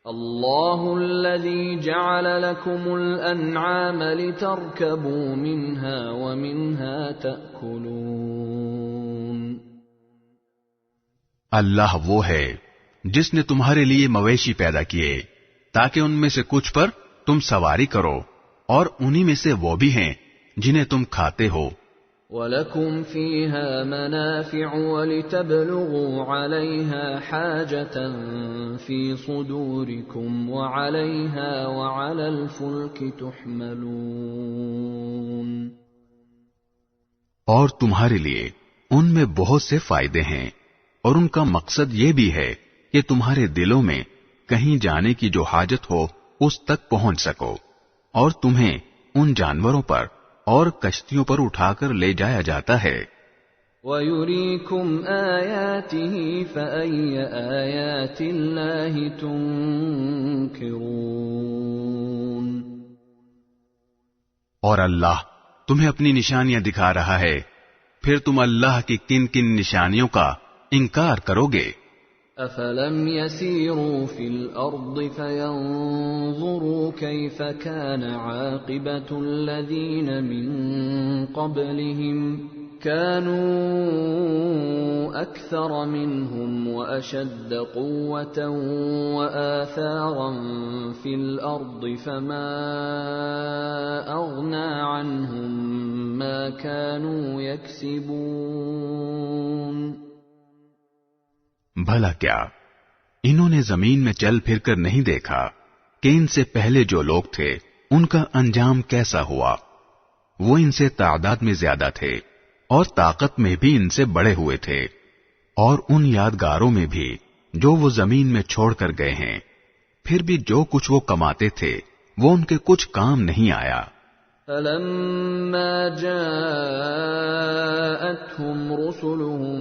اللہ الذی جعل لکم الانعام لترکبوا منها ومنها تأکلون. اللہ وہ ہے جس نے تمہارے لیے مویشی پیدا کیے تاکہ ان میں سے کچھ پر تم سواری کرو، اور انہی میں سے وہ بھی ہیں جنہیں تم کھاتے ہو. وَلَكُمْ فِيهَا مَنَافِعُ وَلِتَبْلُغُوا عَلَيْهَا حَاجَةً فِي صُدُورِكُمْ وَعَلَيْهَا وَعَلَى الْفُلْكِ تُحْمَلُونَ اور تمہارے لیے ان میں بہت سے فائدے ہیں، اور ان کا مقصد یہ بھی ہے کہ تمہارے دلوں میں کہیں جانے کی جو حاجت ہو اس تک پہنچ سکو، اور تمہیں ان جانوروں پر اور کشتیوں پر اٹھا کر لے جایا جاتا ہے۔ وَيُرِيكُمْ آيَاتِهِ فَأَيَّ آيَاتِ اللَّهِ تُنكِرُونَ اور اللہ تمہیں اپنی نشانیاں دکھا رہا ہے، پھر تم اللہ کی کن کن نشانیوں کا انکار کرو گے؟ أَفَلَمْ يَسِيرُوا فِي الْأَرْضِ فَيَنظُرُوا كَيْفَ كَانَ عَاقِبَةُ الَّذِينَ مِن قَبْلِهِمْ كَانُوا أَكْثَرَ مِنْهُمْ وَأَشَدَّ قُوَّةً وَآثَارًا فِي الْأَرْضِ فَمَا أَغْنَى عَنْهُمْ مَا كَانُوا يَكْسِبُونَ بھلا کیا انہوں نے زمین میں چل پھر کر نہیں دیکھا کہ ان سے پہلے جو لوگ تھے ان کا انجام کیسا ہوا؟ وہ ان سے تعداد میں زیادہ تھے اور طاقت میں بھی ان سے بڑے ہوئے تھے، اور ان یادگاروں میں بھی جو وہ زمین میں چھوڑ کر گئے ہیں، پھر بھی جو کچھ وہ کماتے تھے وہ ان کے کچھ کام نہیں آیا۔ فَلَمَّا جَاءَتْهُمْ رُسُلُهُم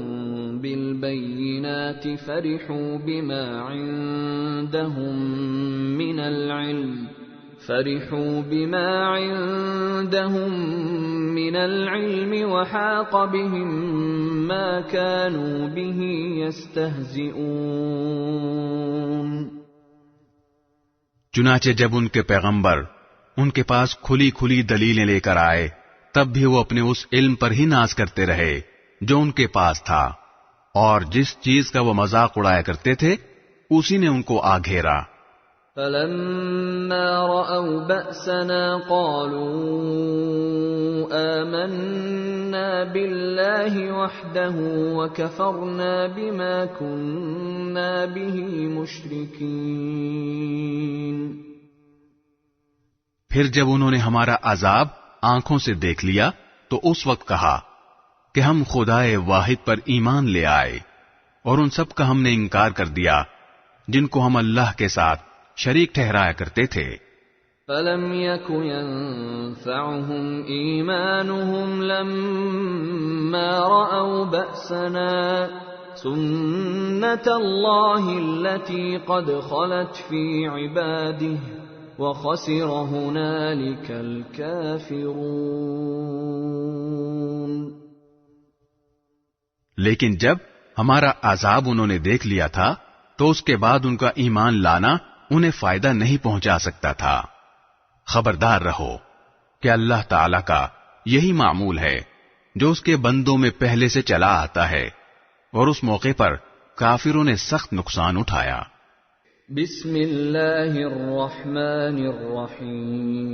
بِالْبَيِّنَاتِ فَرِحُوا بِمَا عِندَهُم مِّنَ الْعِلْمِ وَحَاقَ بِهِم مَّا كَانُوا بِهِ يَسْتَهْزِئُونَ چنانچہ جب ان کے پیغمبر ان کے پاس کھلی کھلی دلیلیں لے کر آئے، تب بھی وہ اپنے اس علم پر ہی ناز کرتے رہے جو ان کے پاس تھا، اور جس چیز کا وہ مذاق اڑایا کرتے تھے اسی نے ان کو آ گھیرا۔ فَلَمَّا رَأَوْا بَأْسَنَا قَالُوا آمَنَّا بِاللَّهِ وَحْدَهُ وَكَفَرْنَا بِمَا كُنَّا بِهِ مُشْرِكِينَ پھر جب انہوں نے ہمارا عذاب آنکھوں سے دیکھ لیا تو اس وقت کہا کہ ہم خدائے واحد پر ایمان لے آئے، اور ان سب کا ہم نے انکار کر دیا جن کو ہم اللہ کے ساتھ شریک ٹھہرایا کرتے تھے۔ فَلَمْ يَكُ يَنفَعُهُمْ إِيمَانُهُمْ لَمَّا رَأَوْا بَأْسَنَا سُنَّةَ اللَّهِ الَّتِي قَدْ خَلَتْ فِي عِبَادِهِ وَخَسِرَ هُنَالِكَ الْكَافِرُونَ لیکن جب ہمارا عذاب انہوں نے دیکھ لیا تھا تو اس کے بعد ان کا ایمان لانا انہیں فائدہ نہیں پہنچا سکتا تھا۔ خبردار رہو کہ اللہ تعالی کا یہی معمول ہے جو اس کے بندوں میں پہلے سے چلا آتا ہے، اور اس موقع پر کافروں نے سخت نقصان اٹھایا۔ بسم اللہ الرحمن الرحیم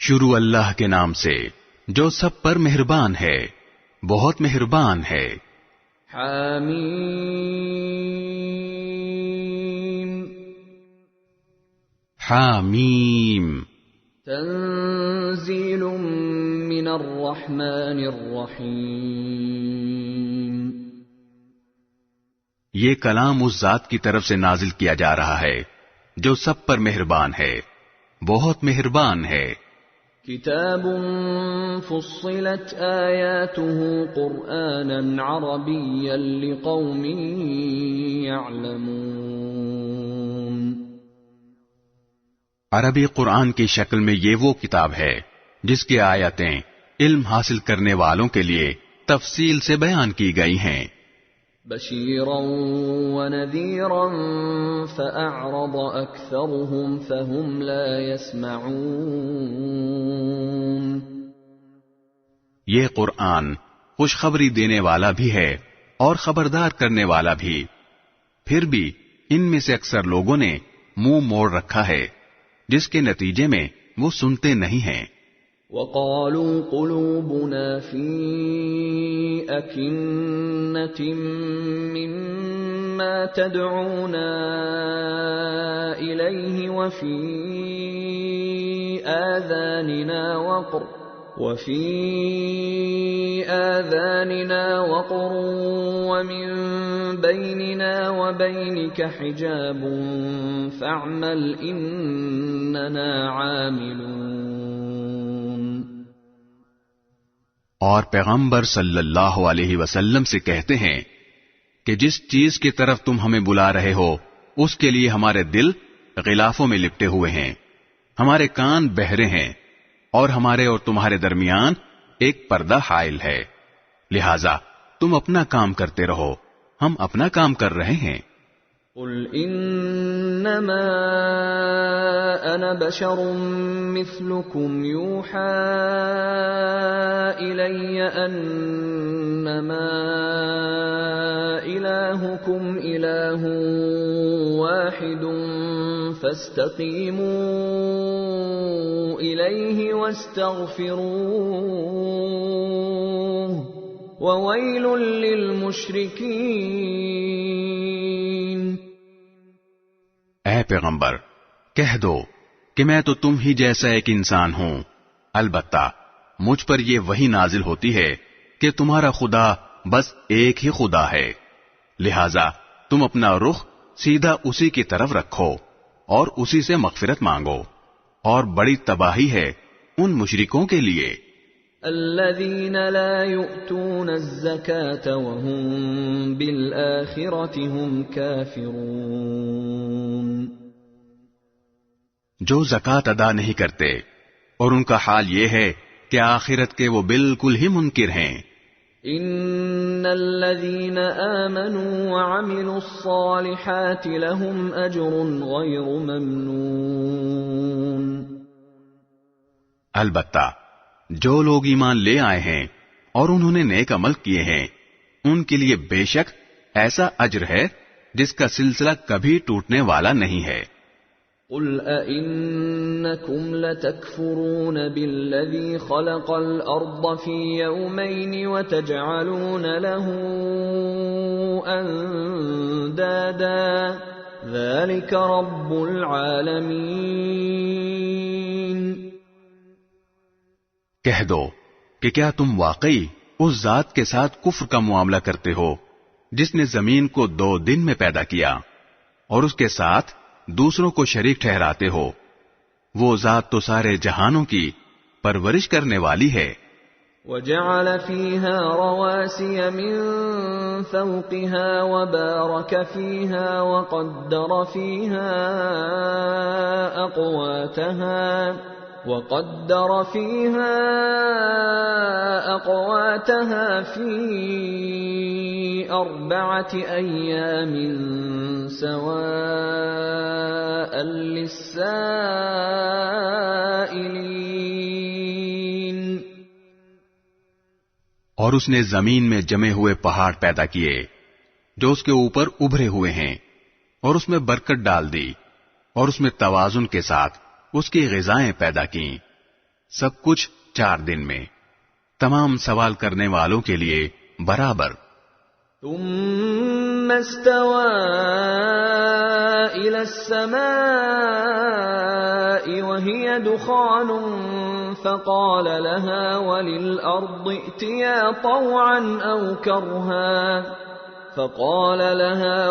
شروع اللہ کے نام سے جو سب پر مہربان ہے، بہت مہربان ہے۔ حامیم حامیم تنزیل من الرحمن الرحیم یہ کلام اس ذات کی طرف سے نازل کیا جا رہا ہے جو سب پر مہربان ہے، بہت مہربان ہے۔ کتاب فصلت آیاته قرآنا عربیا لقوم یعلمون عربی قرآن کی شکل میں یہ وہ کتاب ہے جس کی آیتیں علم حاصل کرنے والوں کے لیے تفصیل سے بیان کی گئی ہیں۔ بشیرا ونذیرا فأعرض اکثرهم فهم لا يسمعون یہ قرآن خوشخبری دینے والا بھی ہے اور خبردار کرنے والا بھی، پھر بھی ان میں سے اکثر لوگوں نے منہ موڑ رکھا ہے، جس کے نتیجے میں وہ سنتے نہیں ہیں۔ وقالوا قلوبنا في أكنة مما تدعونا إليه وفي آذاننا وقر ومن بيننا وبينك حجاب فاعمل إننا عاملون۔ اور پیغمبر صلی اللہ علیہ وسلم سے کہتے ہیں کہ جس چیز کی طرف تم ہمیں بلا رہے ہو اس کے لیے ہمارے دل غلافوں میں لپٹے ہوئے ہیں، ہمارے کان بہرے ہیں، اور ہمارے اور تمہارے درمیان ایک پردہ حائل ہے، لہذا تم اپنا کام کرتے رہو، ہم اپنا کام کر رہے ہیں۔ قل انما انا بشر مثلكم يوحى الي انما الهكم اله واحد فاستقيموا اليه واستغفروه وويل للمشركين۔ اے پیغمبر کہہ دو کہ میں تو تم ہی جیسا ایک انسان ہوں، البتہ مجھ پر یہ وحی نازل ہوتی ہے کہ تمہارا خدا بس ایک ہی خدا ہے، لہذا تم اپنا رخ سیدھا اسی کی طرف رکھو اور اسی سے مغفرت مانگو، اور بڑی تباہی ہے ان مشرکوں کے لیے۔ الذين لا يؤتون الزكاة وهم بالآخرة هم كافرون۔ جو زکوٰۃ ادا نہیں کرتے اور ان کا حال یہ ہے کہ آخرت کے وہ بالکل ہی منکر ہیں۔ ان الذين آمنوا وعملوا الصالحات لهم اجر غير ممنون۔ البتہ جو لوگ ایمان لے آئے ہیں اور انہوں نے نیک عمل کیے ہیں ان کے لیے بے شک ایسا اجر ہے جس کا سلسلہ کبھی ٹوٹنے والا نہیں ہے۔ قل أئنكم لتكفرون بالذي خلق الأرض في يومين وتجعلون له أندادا ذلك رب العالمين۔ کہہ دو کہ کیا تم واقعی اس ذات کے ساتھ کفر کا معاملہ کرتے ہو جس نے زمین کو 2 دن میں پیدا کیا اور اس کے ساتھ دوسروں کو شریک ٹھہراتے ہو؟ وہ ذات تو سارے جہانوں کی پرورش کرنے والی ہے۔ وَجَعَلَ فِيهَا رَوَاسِيَ مِن فَوْقِهَا وَبَارَكَ فِيهَا وَقَدَّرَ فِيهَا أَقْوَاتَهَا فِي 4 أَيَّامٍ سَوَاءً لِلسَّائِلِينَ۔ اور اس نے زمین میں جمے ہوئے پہاڑ پیدا کیے جو اس کے اوپر ابھرے ہوئے ہیں، اور اس میں برکت ڈال دی، اور اس میں توازن کے ساتھ اس کی غذائیں پیدا کیں، سب کچھ 4 دن میں، تمام سوال کرنے والوں کے لیے برابر۔ ثم استوى إلى السماء وهي دخان فقال لها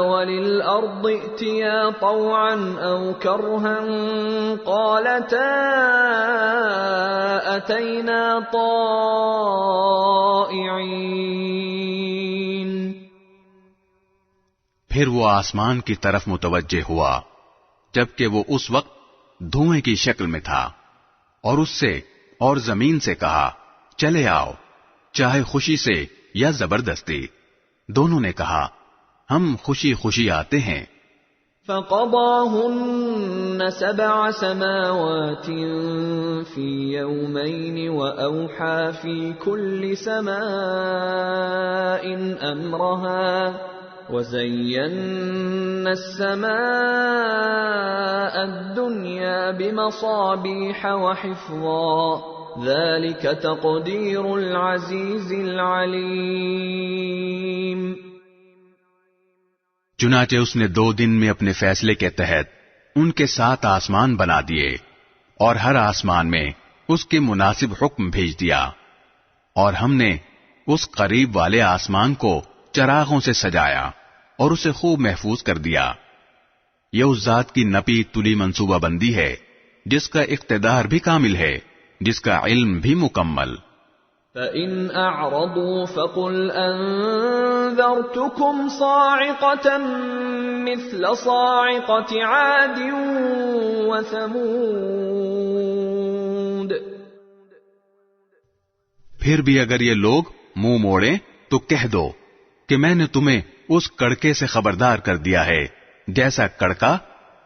وللأرض ائتيا طوعا أو كرها قالتا أتينا طائعين۔ پھر وہ آسمان کی طرف متوجہ ہوا جبکہ وہ اس وقت دھوئیں کی شکل میں تھا، اور اس سے اور زمین سے کہا چلے آؤ، چاہے خوشی سے یا زبردستی۔ دونوں نے کہا ہم خوشی خوشی آتے ہیں۔ فَقَضَاهُنَّ 7 سَمَاوَاتٍ فِي يَوْمَيْنِ وَأَوْحَى فِي كُلِّ سَمَاءٍ أَمْرَهَا وَزَيَّنَّا السَّمَاءَ الدُّنْيَا بِمَصَابِيحَ وَحِفْظًا ذلك تقدیر العزیز العلیم۔ چنانچہ اس نے 2 دن میں اپنے فیصلے کے تحت ان کے 7 آسمان بنا دیے اور ہر آسمان میں اس کے مناسب حکم بھیج دیا، اور ہم نے اس قریب والے آسمان کو چراغوں سے سجایا اور اسے خوب محفوظ کر دیا۔ یہ اس ذات کی نپی تلی منصوبہ بندی ہے جس کا اقتدار بھی کامل ہے، جس کا علم بھی مکمل۔ فَإِنْ أَعْرَضُوا فَقُلْ أَنذَرْتُكُمْ صَاعِقَةً مِثْلَ صَاعِقَةِ عَادٍ وَثَمُودَ۔ پھر بھی اگر یہ لوگ منہ موڑیں تو کہہ دو کہ میں نے تمہیں اس کڑکے سے خبردار کر دیا ہے جیسا کڑکا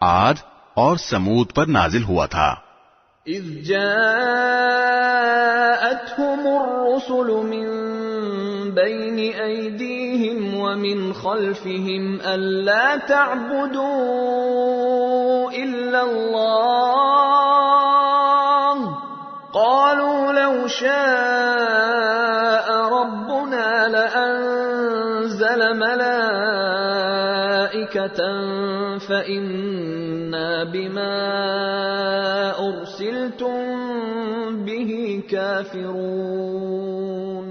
عاد اور سمود پر نازل ہوا تھا۔ اذ جاءتهم الرسل من بين ايديهم ومن خلفهم الا تعبدوا الا الله قالوا لو شاء ربنا لانزل ملائكة فإنا بما أرسلتم به كافرون۔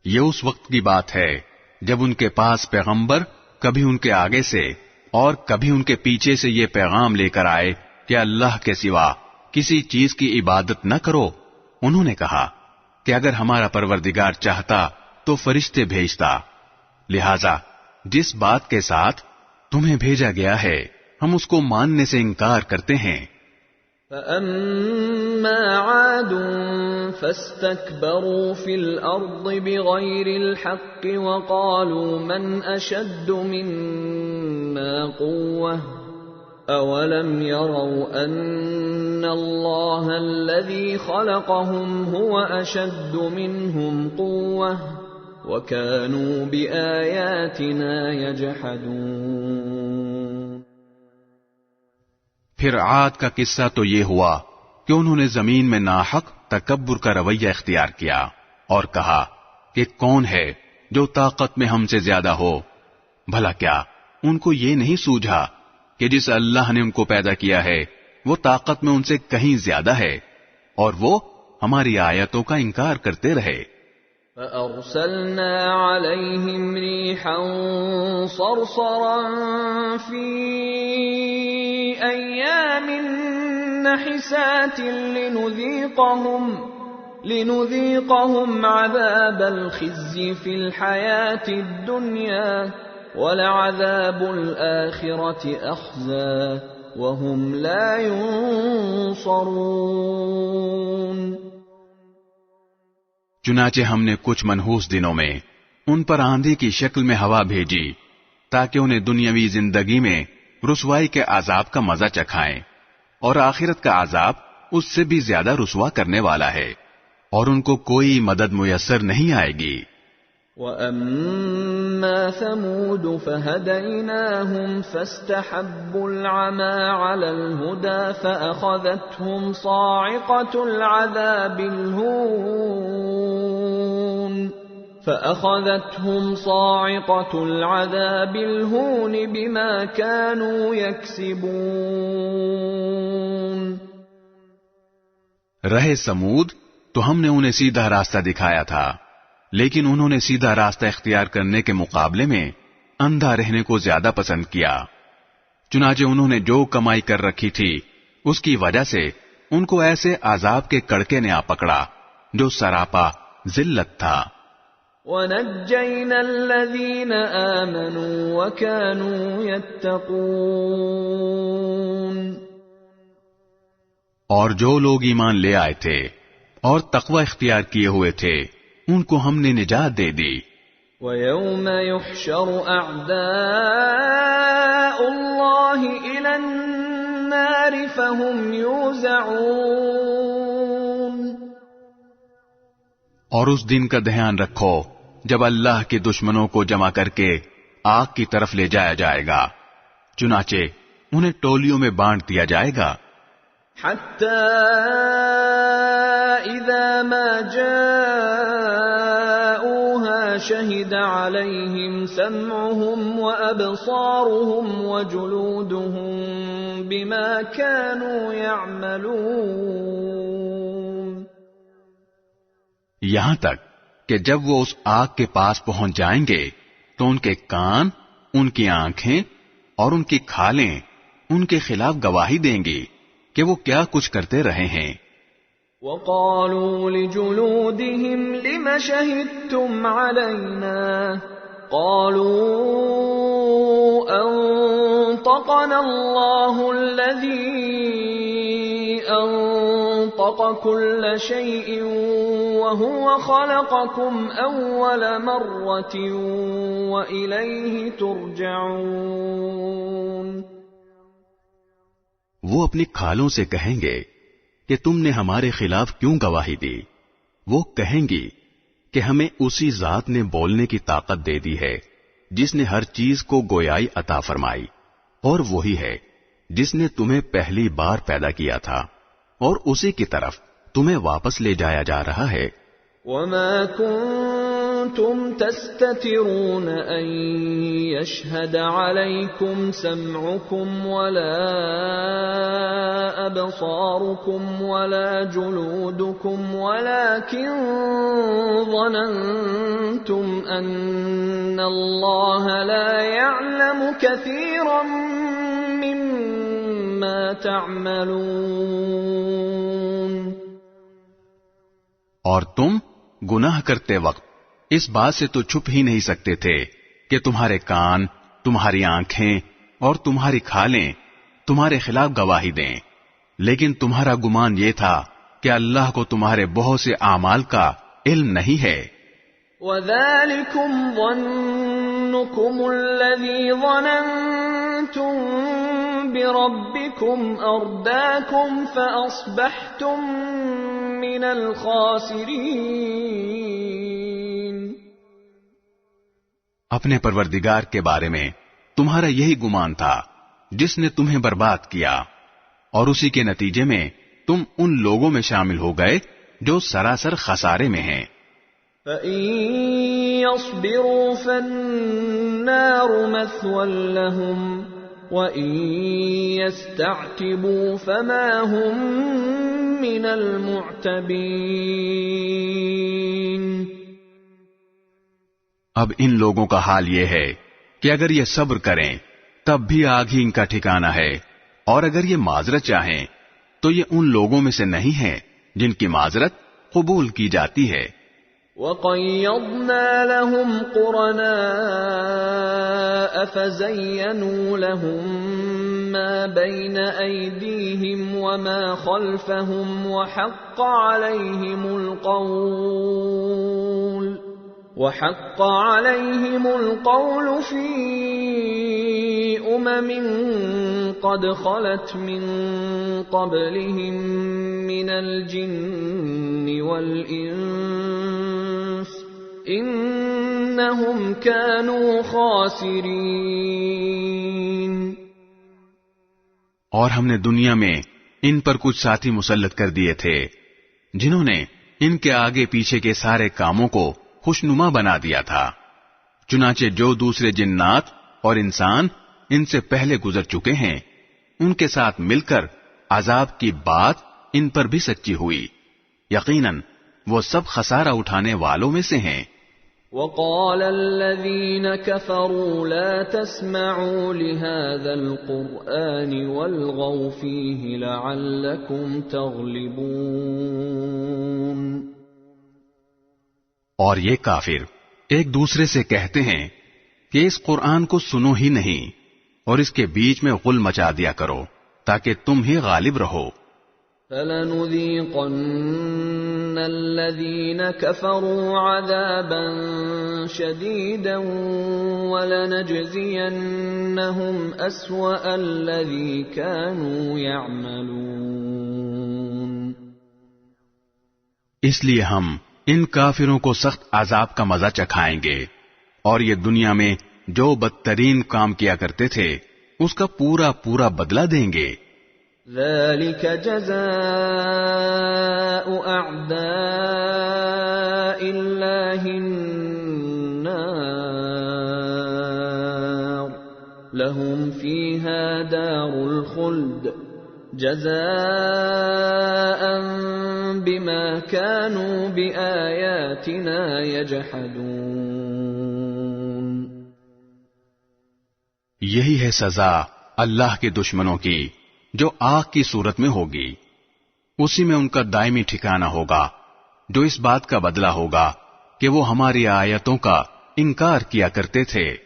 یہ اس وقت کی بات ہے جب ان کے پاس پیغمبر کبھی ان کے آگے سے اور کبھی ان کے پیچھے سے یہ پیغام لے کر آئے کہ اللہ کے سوا کسی چیز کی عبادت نہ کرو۔ انہوں نے کہا کہ اگر ہمارا پروردگار چاہتا تو فرشتے بھیجتا، لہذا جس بات کے ساتھ تمہیں بھیجا گیا ہے ہم اس کو ماننے سے انکار کرتے ہیں۔ فَأَمَّا عَادٌ فَاسْتَكْبَرُوا فِي الْأَرْضِ بِغَيْرِ الْحَقِّ وَقَالُوا مَنْ أَشَدُّ مِنَّا قُوَّةً أَوَلَمْ يَرَوْا أَنَّ اللَّهَ الَّذِي خَلَقَهُمْ هُوَ أَشَدُّ مِنْهُمْ قُوَّةً وَكَانُوا بِآيَاتِنَا يَجْحَدُونَ۔ پھر عاد کا قصہ تو یہ ہوا کہ انہوں نے زمین میں ناحق تکبر کا رویہ اختیار کیا اور کہا کہ کون ہے جو طاقت میں ہم سے زیادہ ہو۔ بھلا کیا ان کو یہ نہیں سوجھا کہ جس اللہ نے ان کو پیدا کیا ہے وہ طاقت میں ان سے کہیں زیادہ ہے، اور وہ ہماری آیتوں کا انکار کرتے رہے۔ فَأَرْسَلْنَا عَلَيْهِمْ رِيحًا صَرْصَرًا فِي أَيَّامٍ نَحِسَاتٍ لِنُذِيقَهُمْ عَذَابَ الْخِزْيِ فِي الْحَيَاةِ الدُّنْيَا وَلَعَذَابُ الْآخِرَةِ أَخْزَىٰ وَهُمْ لَا يُنصَرُونَ۔ چنانچہ ہم نے کچھ منحوس دنوں میں ان پر آندھی کی شکل میں ہوا بھیجی تاکہ انہیں دنیاوی زندگی میں رسوائی کے عذاب کا مزہ چکھائیں، اور آخرت کا عذاب اس سے بھی زیادہ رسوا کرنے والا ہے، اور ان کو کوئی مدد میسر نہیں آئے گی۔ وَأَمَّا ثَمُودُ فَهَدَيْنَاهُمْ فَاسْتَحَبُّوا الْعَمَى عَلَى الْهُدَى فَأَخَذَتْهُمْ صَاعِقَةُ الْعَذَابِ الْهُونِ بِمَا كَانُوا يَكْسِبُونَ۔ رہے سمود تو ہم نے انہیں سیدھا راستہ دکھایا تھا، لیکن انہوں نے سیدھا راستہ اختیار کرنے کے مقابلے میں اندھا رہنے کو زیادہ پسند کیا۔ چنانچہ انہوں نے جو کمائی کر رکھی تھی اس کی وجہ سے ان کو ایسے عذاب کے کڑکے نے آ پکڑا جو سراپا ذلت تھا۔ وَنَجَّيْنَا الَّذِينَ آمَنُوا وَكَانُوا يَتَّقُونَ۔ اور جو لوگ ایمان لے آئے تھے اور تقوی اختیار کیے ہوئے تھے ان کو ہم نے نجات دے دی۔ وَيَوْمَ يُحْشَرُ أَعْدَاءُ اللَّهِ إِلَى النَّارِ فَهُمْ يُوزَعُونَ۔ اور اس دن کا دھیان رکھو جب اللہ کے دشمنوں کو جمع کر کے آگ کی طرف لے جایا جائے گا، چنانچہ انہیں ٹولیوں میں بانٹ دیا جائے گا۔ حتى إذا ما جاءوها شهد عليهم سمعهم وأبصارهم وجلودهم بما كانوا يعملون. یہاں تک کہ جب وہ اس آگ کے پاس پہنچ جائیں گے تو ان کے کان، ان کی آنکھیں اور ان کی کھالیں ان کے خلاف گواہی دیں گی کہ وہ کیا کچھ کرتے رہے ہیں. وَقَالُوا لِجُلُودِهِمْ لِمَ شَهِدتُّمْ عَلَيْنَا قَالُوا أَنطَقَنَا اللَّهُ الَّذِي أَنطَقَ كُلَّ شَيْءٍ وَهُوَ خَلَقَكُمْ أَوَّلَ مَرَّةٍ وَإِلَيْهِ تُرْجَعُونَ. وہ اپنی کھالوں سے کہیں گے کہ تم نے ہمارے خلاف کیوں گواہی دی؟ وہ کہیں گی کہ ہمیں اسی ذات نے بولنے کی طاقت دے دی ہے جس نے ہر چیز کو گویائی عطا فرمائی، اور وہی ہے جس نے تمہیں پہلی بار پیدا کیا تھا اور اسی کی طرف تمہیں واپس لے جایا جا رہا ہے. وَمَا كُنتُمْ تَسْتَتِرُونَ أَن يَشْهَدَ عَلَيْكُمْ سَمْعُكُمْ وَلَا أَبْصَارُكُمْ وَلَا جُلُودُكُمْ وَلَكِنْ ظَنَنْتُمْ أَنَّ اللَّهَ لَا يَعْلَمُ كَثِيرًا مِّمَّا تَعْمَلُونَ. اور تم گناہ کرتے وقت اس بات سے تو چھپ ہی نہیں سکتے تھے کہ تمہارے کان، تمہاری آنکھیں اور تمہاری کھالیں تمہارے خلاف گواہی دیں، لیکن تمہارا گمان یہ تھا کہ اللہ کو تمہارے بہت سے اعمال کا علم نہیں ہے. وَذَلِكُمْ ظَنُّكُمُ الَّذِي ظَنَنْتُمْ بِرَبِّكُمْ أَرْدَاكُمْ فَأَصْبَحْتُمْ مِنَ الْخَاسِرِينَ. اپنے پروردگار کے بارے میں تمہارا یہی گمان تھا جس نے تمہیں برباد کیا، اور اسی کے نتیجے میں تم ان لوگوں میں شامل ہو گئے جو سراسر خسارے میں ہیں. فَإِن يَصْبِرُوا فَالنَّارُ مَثْوًى لَهُمْ وَإِن يَسْتَعْتِبُوا فَمَا هُمْ مِنَ الْمُعْتَبِينَ. اب ان لوگوں کا حال یہ ہے کہ اگر یہ صبر کریں تب بھی آگ ہی ان کا ٹھکانہ ہے، اور اگر یہ معذرت چاہیں تو یہ ان لوگوں میں سے نہیں ہیں جن کی معذرت قبول کی جاتی ہے. وَقَيَّضْنَا لَهُمْ قُرَنَاءَ فَزَيَّنُوا لَهُم مَّا بَيْنَ أَيْدِيهِمْ وَمَا خَلْفَهُمْ وَحَقَّ عَلَيْهِمُ الْقَوْلُ فِي أُمَمٍ قَدْ خَلَتْ مِن قَبْلِهِم مِّنَ الْجِنِّ وَالْإِنسِ إِنَّهُمْ كَانُوا خَاسِرِينَ. اور ہم نے دنیا میں ان پر کچھ ساتھی مسلط کر دیے تھے جنہوں نے ان کے آگے پیچھے کے سارے کاموں کو خوشنما بنا دیا تھا. چنانچہ جو دوسرے جنات اور انسان ان سے پہلے گزر چکے ہیں ان کے ساتھ مل کر عذاب کی بات ان پر بھی سچی ہوئی. یقیناً وہ سب خسارہ اٹھانے والوں میں سے ہیں. وَقَالَ الَّذِينَ كَفَرُوا لَا تَسْمَعُوا لِهَذَا الْقُرْآنِ وَالْغَوْا فِيهِ لَعَلَّكُمْ تَغْلِبُونَ. اور یہ کافر ایک دوسرے سے کہتے ہیں کہ اس قرآن کو سنو ہی نہیں اور اس کے بیچ میں غل مچا دیا کرو تاکہ تم ہی غالب رہو. فَلَنُذِيقَنَّ الَّذِينَ كَفَرُوا عَذَابًا شَدِيدًا وَلَنَجْزِيَنَّهُمْ أَسْوَأَ الَّذِي كَانُوا يَعْمَلُونَ. اس لیے ہم ان کافروں کو سخت عذاب کا مزہ چکھائیں گے اور یہ دنیا میں جو بدترین کام کیا کرتے تھے اس کا پورا پورا بدلہ دیں گے. ذلك جزاء أعداء الله النار لهم فيها دار الخلد جزاء بما كانوا بآياتنا يجحدون۔ یہی ہے سزا اللہ کے دشمنوں کی جو آگ کی صورت میں ہوگی، اسی میں ان کا دائمی ٹھکانہ ہوگا، جو اس بات کا بدلہ ہوگا کہ وہ ہماری آیتوں کا انکار کیا کرتے تھے۔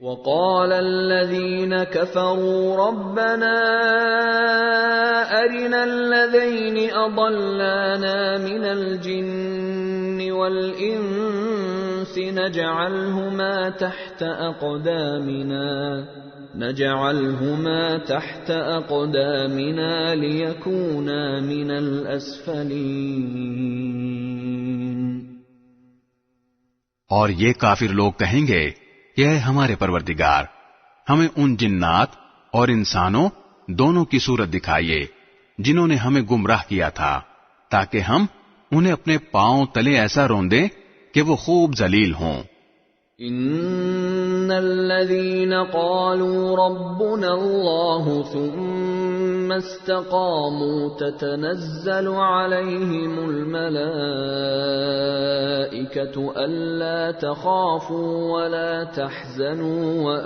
وقال الذين كفروا ربنا أرنا الذين أضلانا من الجن والإنس نجعلهما تحت أقدامنا ليكونا من الأسفلين۔ اور یہ کافر لوگ کہیں گے کہ اے ہمارے پروردگار، ہمیں ان جنات اور انسانوں دونوں کی صورت دکھائیے جنہوں نے ہمیں گمراہ کیا تھا، تاکہ ہم انہیں اپنے پاؤں تلے ایسا رون دیں کہ وہ خوب ذلیل ہوں۔ ان الذين قالوا ربنا الله ثم استقاموا تتنزل عليهم الملائكة ألا تخافوا ولا تحزنوا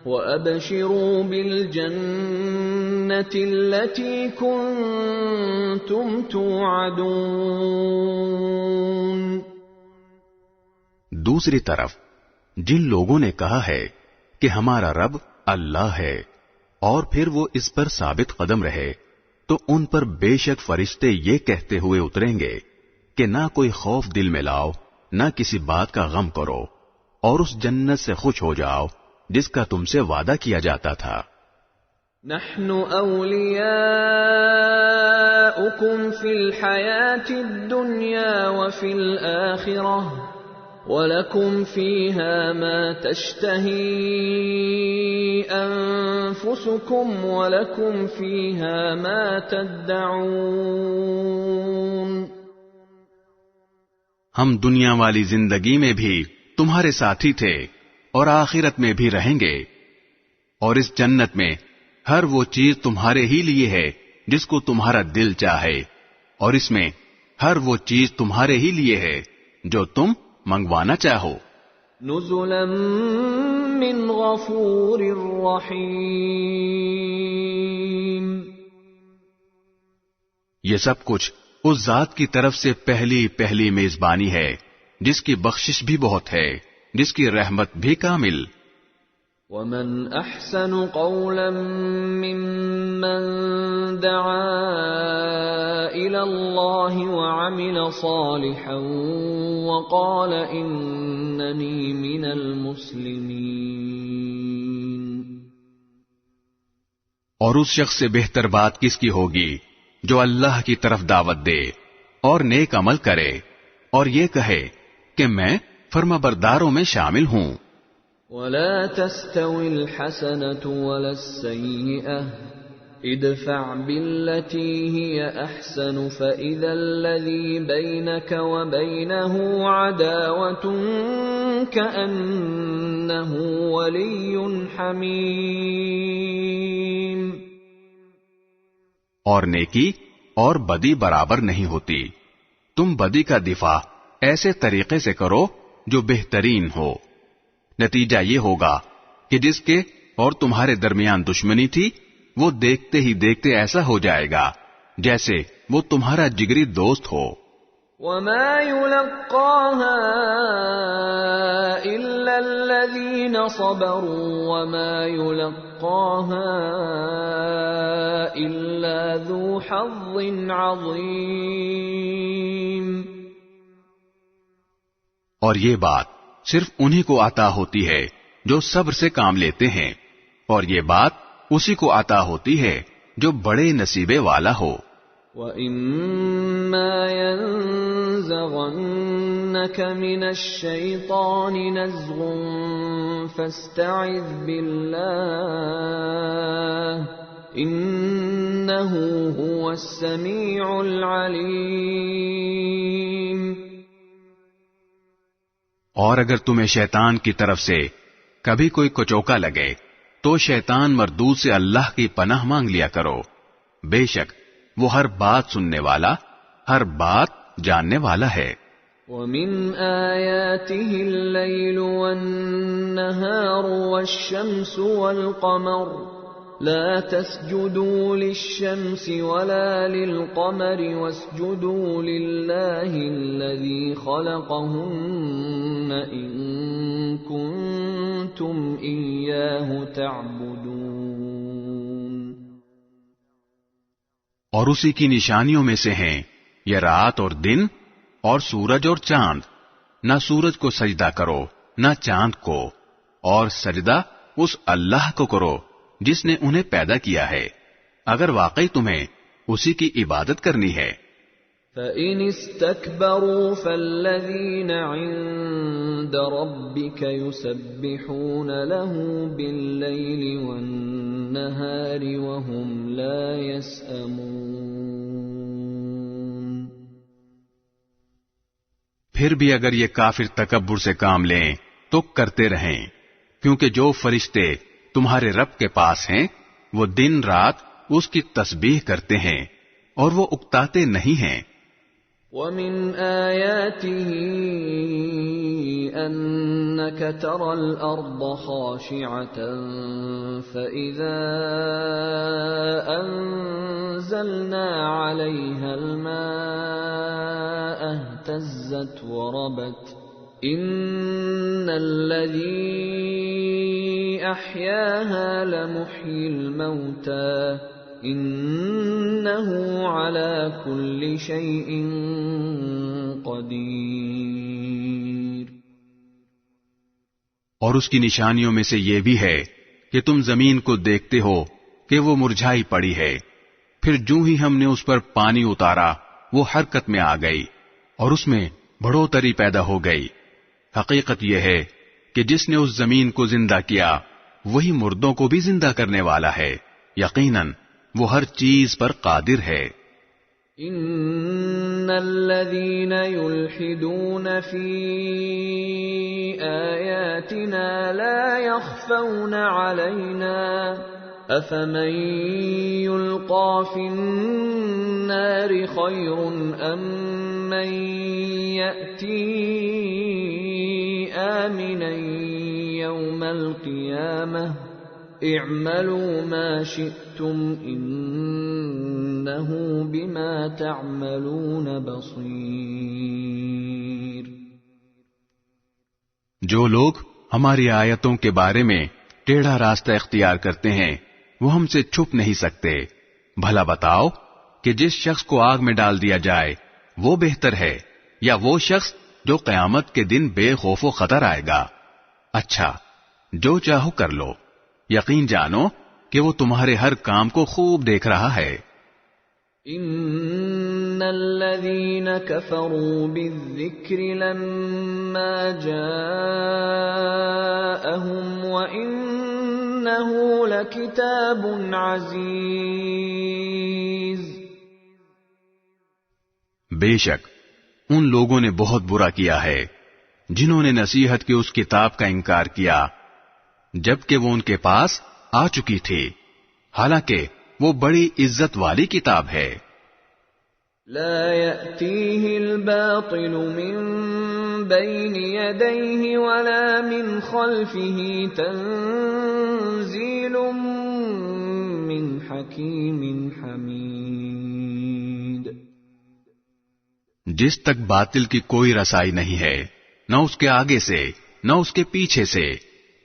وأبشروا بالجنة التي كنتم توعدون۔ دوسری طرف جن لوگوں نے کہا ہے کہ ہمارا رب اللہ ہے اور پھر وہ اس پر ثابت قدم رہے، تو ان پر بے شک فرشتے یہ کہتے ہوئے اتریں گے کہ نہ کوئی خوف دل میں لاؤ، نہ کسی بات کا غم کرو، اور اس جنت سے خوش ہو جاؤ جس کا تم سے وعدہ کیا جاتا تھا۔ نحن اولیاؤکم فی الحیاة الدنیا وفی الآخرہ وَلَكُمْ فِيهَا مَا تَشْتَهِي أَنفُسُكُمْ وَلَكُمْ فِيهَا مَا تَدَّعُونَ۔ ہم دنیا والی زندگی میں بھی تمہارے ساتھی تھے اور آخرت میں بھی رہیں گے، اور اس جنت میں ہر وہ چیز تمہارے ہی لیے ہے جس کو تمہارا دل چاہے، اور اس میں ہر وہ چیز تمہارے ہی لیے ہے جو تم منگوانا چاہو۔ نزلا من غفور رحیم۔ یہ سب کچھ اس ذات کی طرف سے پہلی میزبانی ہے جس کی بخشش بھی بہت ہے، جس کی رحمت بھی کامل۔ ومن احسن قولا ممن دعا الى اللہ وعمل صالحا وقال اننی من المسلمین۔ اور اس شخص سے بہتر بات کس کی ہوگی جو اللہ کی طرف دعوت دے اور نیک عمل کرے اور یہ کہے کہ میں فرما برداروں میں شامل ہوں۔ وَلَا تَسْتَوِي الْحَسَنَةُ وَلَا السَّيِّئَةُ ادْفَعْ بِالَّتِي هِيَ أَحْسَنُ فَإِذَا الَّذِي بَيْنَكَ وَبَيْنَهُ عَدَاوَةٌ كَأَنَّهُ وَلِيٌّ حَمِيمٌ۔ اور نیکی اور بدی برابر نہیں ہوتی، تم بدی کا دفاع ایسے طریقے سے کرو جو بہترین ہو، نتیجہ یہ ہوگا کہ جس کے اور تمہارے درمیان دشمنی تھی وہ دیکھتے ہی دیکھتے ایسا ہو جائے گا جیسے وہ تمہارا جگری دوست ہو۔ وَمَا يُلَقَّاهَا إِلَّا الَّذِينَ صَبَرُوا وَمَا يُلَقَّاهَا إِلَّا ذُو حَظٍّ عَظِيمٍ۔ اور یہ بات صرف انہی کو عطا ہوتی ہے جو صبر سے کام لیتے ہیں، اور یہ بات اسی کو عطا ہوتی ہے جو بڑے نصیبے والا ہو۔ وَإِمَّا يَنزَغَنَّكَ مِنَ الشَّيْطَانِ نَزْغٌ فَاسْتَعِذْ بِاللَّهِ إِنَّهُ هُوَ السَّمِيعُ الْعَلِيمُ۔ اور اگر تمہیں شیطان کی طرف سے کبھی کوئی کچوکا لگے تو شیطان مردود سے اللہ کی پناہ مانگ لیا کرو، بے شک وہ ہر بات سننے والا، ہر بات جاننے والا ہے۔ وَمِنْ آيَاتِهِ اللَّيْلُ وَالنَّهَارُ وَالشَّمْسُ وَالْقَمَرُ لَا تَسْجُدُوا لِلشَّمْسِ وَلَا لِلْقَمَرِ وَاسْجُدُوا لِلَّهِ الَّذِي خَلَقَهُنَّ إِن كُنتُمْ إِيَّاهُ تَعْبُدُونَ۔ اور اسی کی نشانیوں میں سے ہیں یہ رات اور دن اور سورج اور چاند، نہ سورج کو سجدہ کرو نہ چاند کو، اور سجدہ اس اللہ کو کرو جس نے انہیں پیدا کیا ہے، اگر واقعی تمہیں اسی کی عبادت کرنی ہے۔ فَإِنِ اسْتَكْبَرُوا فَالَّذِينَ عِندَ رَبِّكَ يُسَبِّحُونَ لَهُ بِاللَّيْلِ وَالنَّهَارِ وَهُمْ لَا يَسْأَمُونَ۔ پھر بھی اگر یہ کافر تکبر سے کام لیں تو کرتے رہیں، کیونکہ جو فرشتے تمہارے رب کے پاس ہیں وہ دن رات اس کی تسبیح کرتے ہیں اور وہ اکتاتے نہیں ہیں۔ وَمِنْ آيَاتِهِ أَنَّكَ تَرَى الْأَرْضَ خَاشِعَةً فَإِذَا أَنزَلْنَا عَلَيْهَا الْمَاءَ اهْتَزَّتْ وَرَبَتْ إِنَّ الَّذِي أَحْيَاهَا لَمُحْيِي الْمَوْتَى إِنَّهُ عَلَى كُلِّ شَيْءٍ قَدِيرٌ۔ اور اس کی نشانیوں میں سے یہ بھی ہے کہ تم زمین کو دیکھتے ہو کہ وہ مرجھائی پڑی ہے، پھر جوں ہی ہم نے اس پر پانی اتارا وہ حرکت میں آ گئی اور اس میں بڑھوتری پیدا ہو گئی۔ حقیقت یہ ہے کہ جس نے اس زمین کو زندہ کیا وہی مردوں کو بھی زندہ کرنے والا ہے، یقیناً وہ ہر چیز پر قادر ہے۔ ان الذين يلحدون في آياتنا لا يخفون علينا افمن يلقى في النار خير ام من يأتي آمنا يوم القيامة اعملوا ما شئتم انه بما تعملون بصیر۔ جو لوگ ہماری آیتوں کے بارے میں ٹیڑھا راستہ اختیار کرتے ہیں وہ ہم سے چھپ نہیں سکتے، بھلا بتاؤ کہ جس شخص کو آگ میں ڈال دیا جائے وہ بہتر ہے یا وہ شخص جو قیامت کے دن بے خوف و خطر آئے گا؟ اچھا، جو چاہو کر لو، یقین جانو کہ وہ تمہارے ہر کام کو خوب دیکھ رہا ہے۔ ان الذين كفروا بالذكر لما جاءهم وانه لكتاب عزيز۔ بے شک ان لوگوں نے بہت برا کیا ہے جنہوں نے نصیحت کی اس کتاب کا انکار کیا جبکہ وہ ان کے پاس آ چکی تھی، حالانکہ وہ بڑی عزت والی کتاب ہے۔ لا يأتيه الباطل من بين يديه ولا من خلفه تنزيل من حكيم حميد۔ جس تک باطل کی کوئی رسائی نہیں ہے، نہ اس کے آگے سے نہ اس کے پیچھے سے،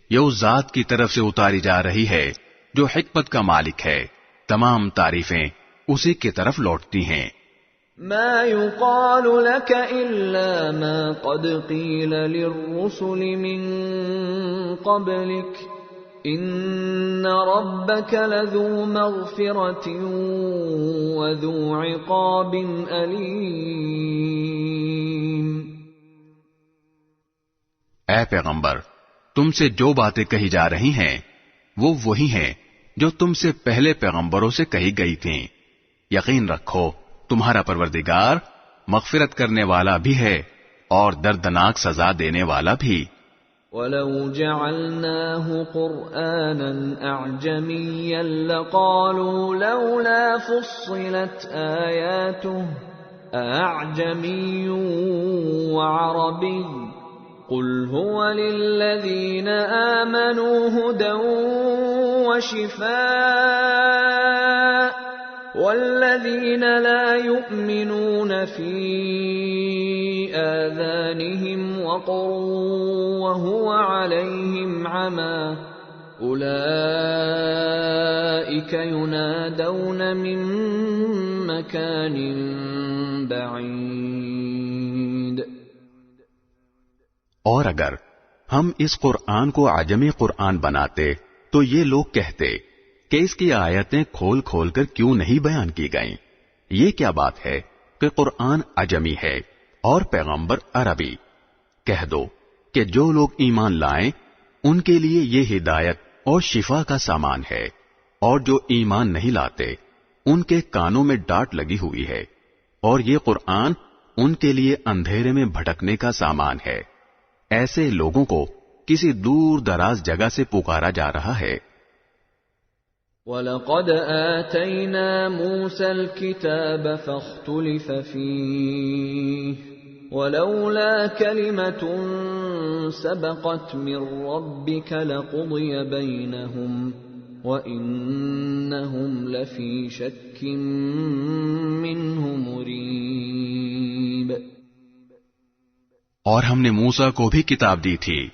یہ اس ذات کی طرف سے اتاری جا رہی ہے جو حکمت کا مالک ہے، تمام تعریفیں اسی کی طرف لوٹتی ہیں۔ ما يقال لك إلا ما قد قيل للرسل من قبلك ان ربك لذو مغفرة وذو عقاب علیم۔ اے پیغمبر، تم سے جو باتیں کہی جا رہی ہیں وہ وہی ہیں جو تم سے پہلے پیغمبروں سے کہی گئی تھیں۔ یقین رکھو تمہارا پروردگار مغفرت کرنے والا بھی ہے اور دردناک سزا دینے والا بھی۔ وَلَوْ جَعَلْنَاهُ قُرْآنًا أَعْجَمِيًّا لَقَالُوا لَوْلَا فُصِّلَتْ آيَاتُهُ أَأَعْجَمِيٌّ وَعَرَبِيٌّ قُلْ هُوَ لِلَّذِينَ آمَنُوا هُدًى وَشِفَاءٌ وَالَّذِينَ لَا يُؤْمِنُونَ فِي آذَانِهِمْ وَقْرٌ وَهُوَ عَلَيْهِمْ عَمًى أُولَئِكَ يُنَادَوْنَ مِن مَّكَانٍ بَعِيدٍ۔ اور اگر ہم اس قرآن کو عجمی قرآن بناتے تو یہ لوگ کہتے کہ اس کی آیتیں کھول کھول کر کیوں نہیں بیان کی گئیں؟ یہ کیا بات ہے کہ قرآن عجمی ہے اور پیغمبر عربی؟ کہہ دو کہ جو لوگ ایمان لائیں ان کے لیے یہ ہدایت اور شفا کا سامان ہے، اور جو ایمان نہیں لاتے ان کے کانوں میں ڈانٹ لگی ہوئی ہے، اور یہ قرآن ان کے لیے اندھیرے میں بھٹکنے کا سامان ہے۔ ایسے لوگوں کو کسی دور دراز جگہ سے پکارا جا رہا ہے۔ وَلَقَدْ آتَيْنَا مُوسَى الْكِتَابَ فَاخْتُلِفَ فِيهِ وَلَوْلَا كَلِمَةٌ سَبَقَتْ مِنْ رَبِّكَ لَقُضِيَ بَيْنَهُمْ وَإِنَّهُمْ لَفِي شَكٍّ مِّنْهُ مُرِيبٍ۔ اور ہم نے موسیٰ کو بھی کتاب دی تھی،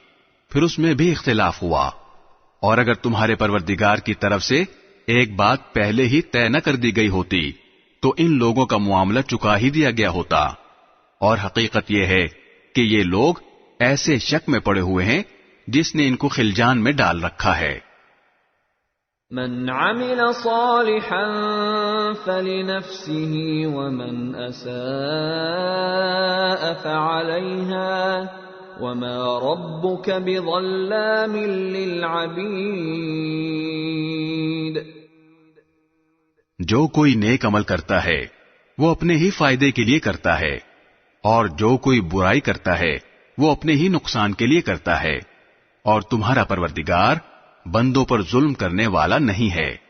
پھر اس میں بھی اختلاف ہوا، اور اگر تمہارے پروردگار کی طرف سے ایک بات پہلے ہی طے نہ کر دی گئی ہوتی تو ان لوگوں کا معاملہ چکا ہی دیا گیا ہوتا، اور حقیقت یہ ہے کہ یہ لوگ ایسے شک میں پڑے ہوئے ہیں جس نے ان کو خلجان میں ڈال رکھا ہے۔ من عمل صالحا فلنفسه ومن اساء فعليها وما ربك بظلام للعبید۔ جو کوئی نیک عمل کرتا ہے وہ اپنے ہی فائدے کے لیے کرتا ہے، اور جو کوئی برائی کرتا ہے وہ اپنے ہی نقصان کے لیے کرتا ہے، اور تمہارا پروردگار بندوں پر ظلم کرنے والا نہیں ہے۔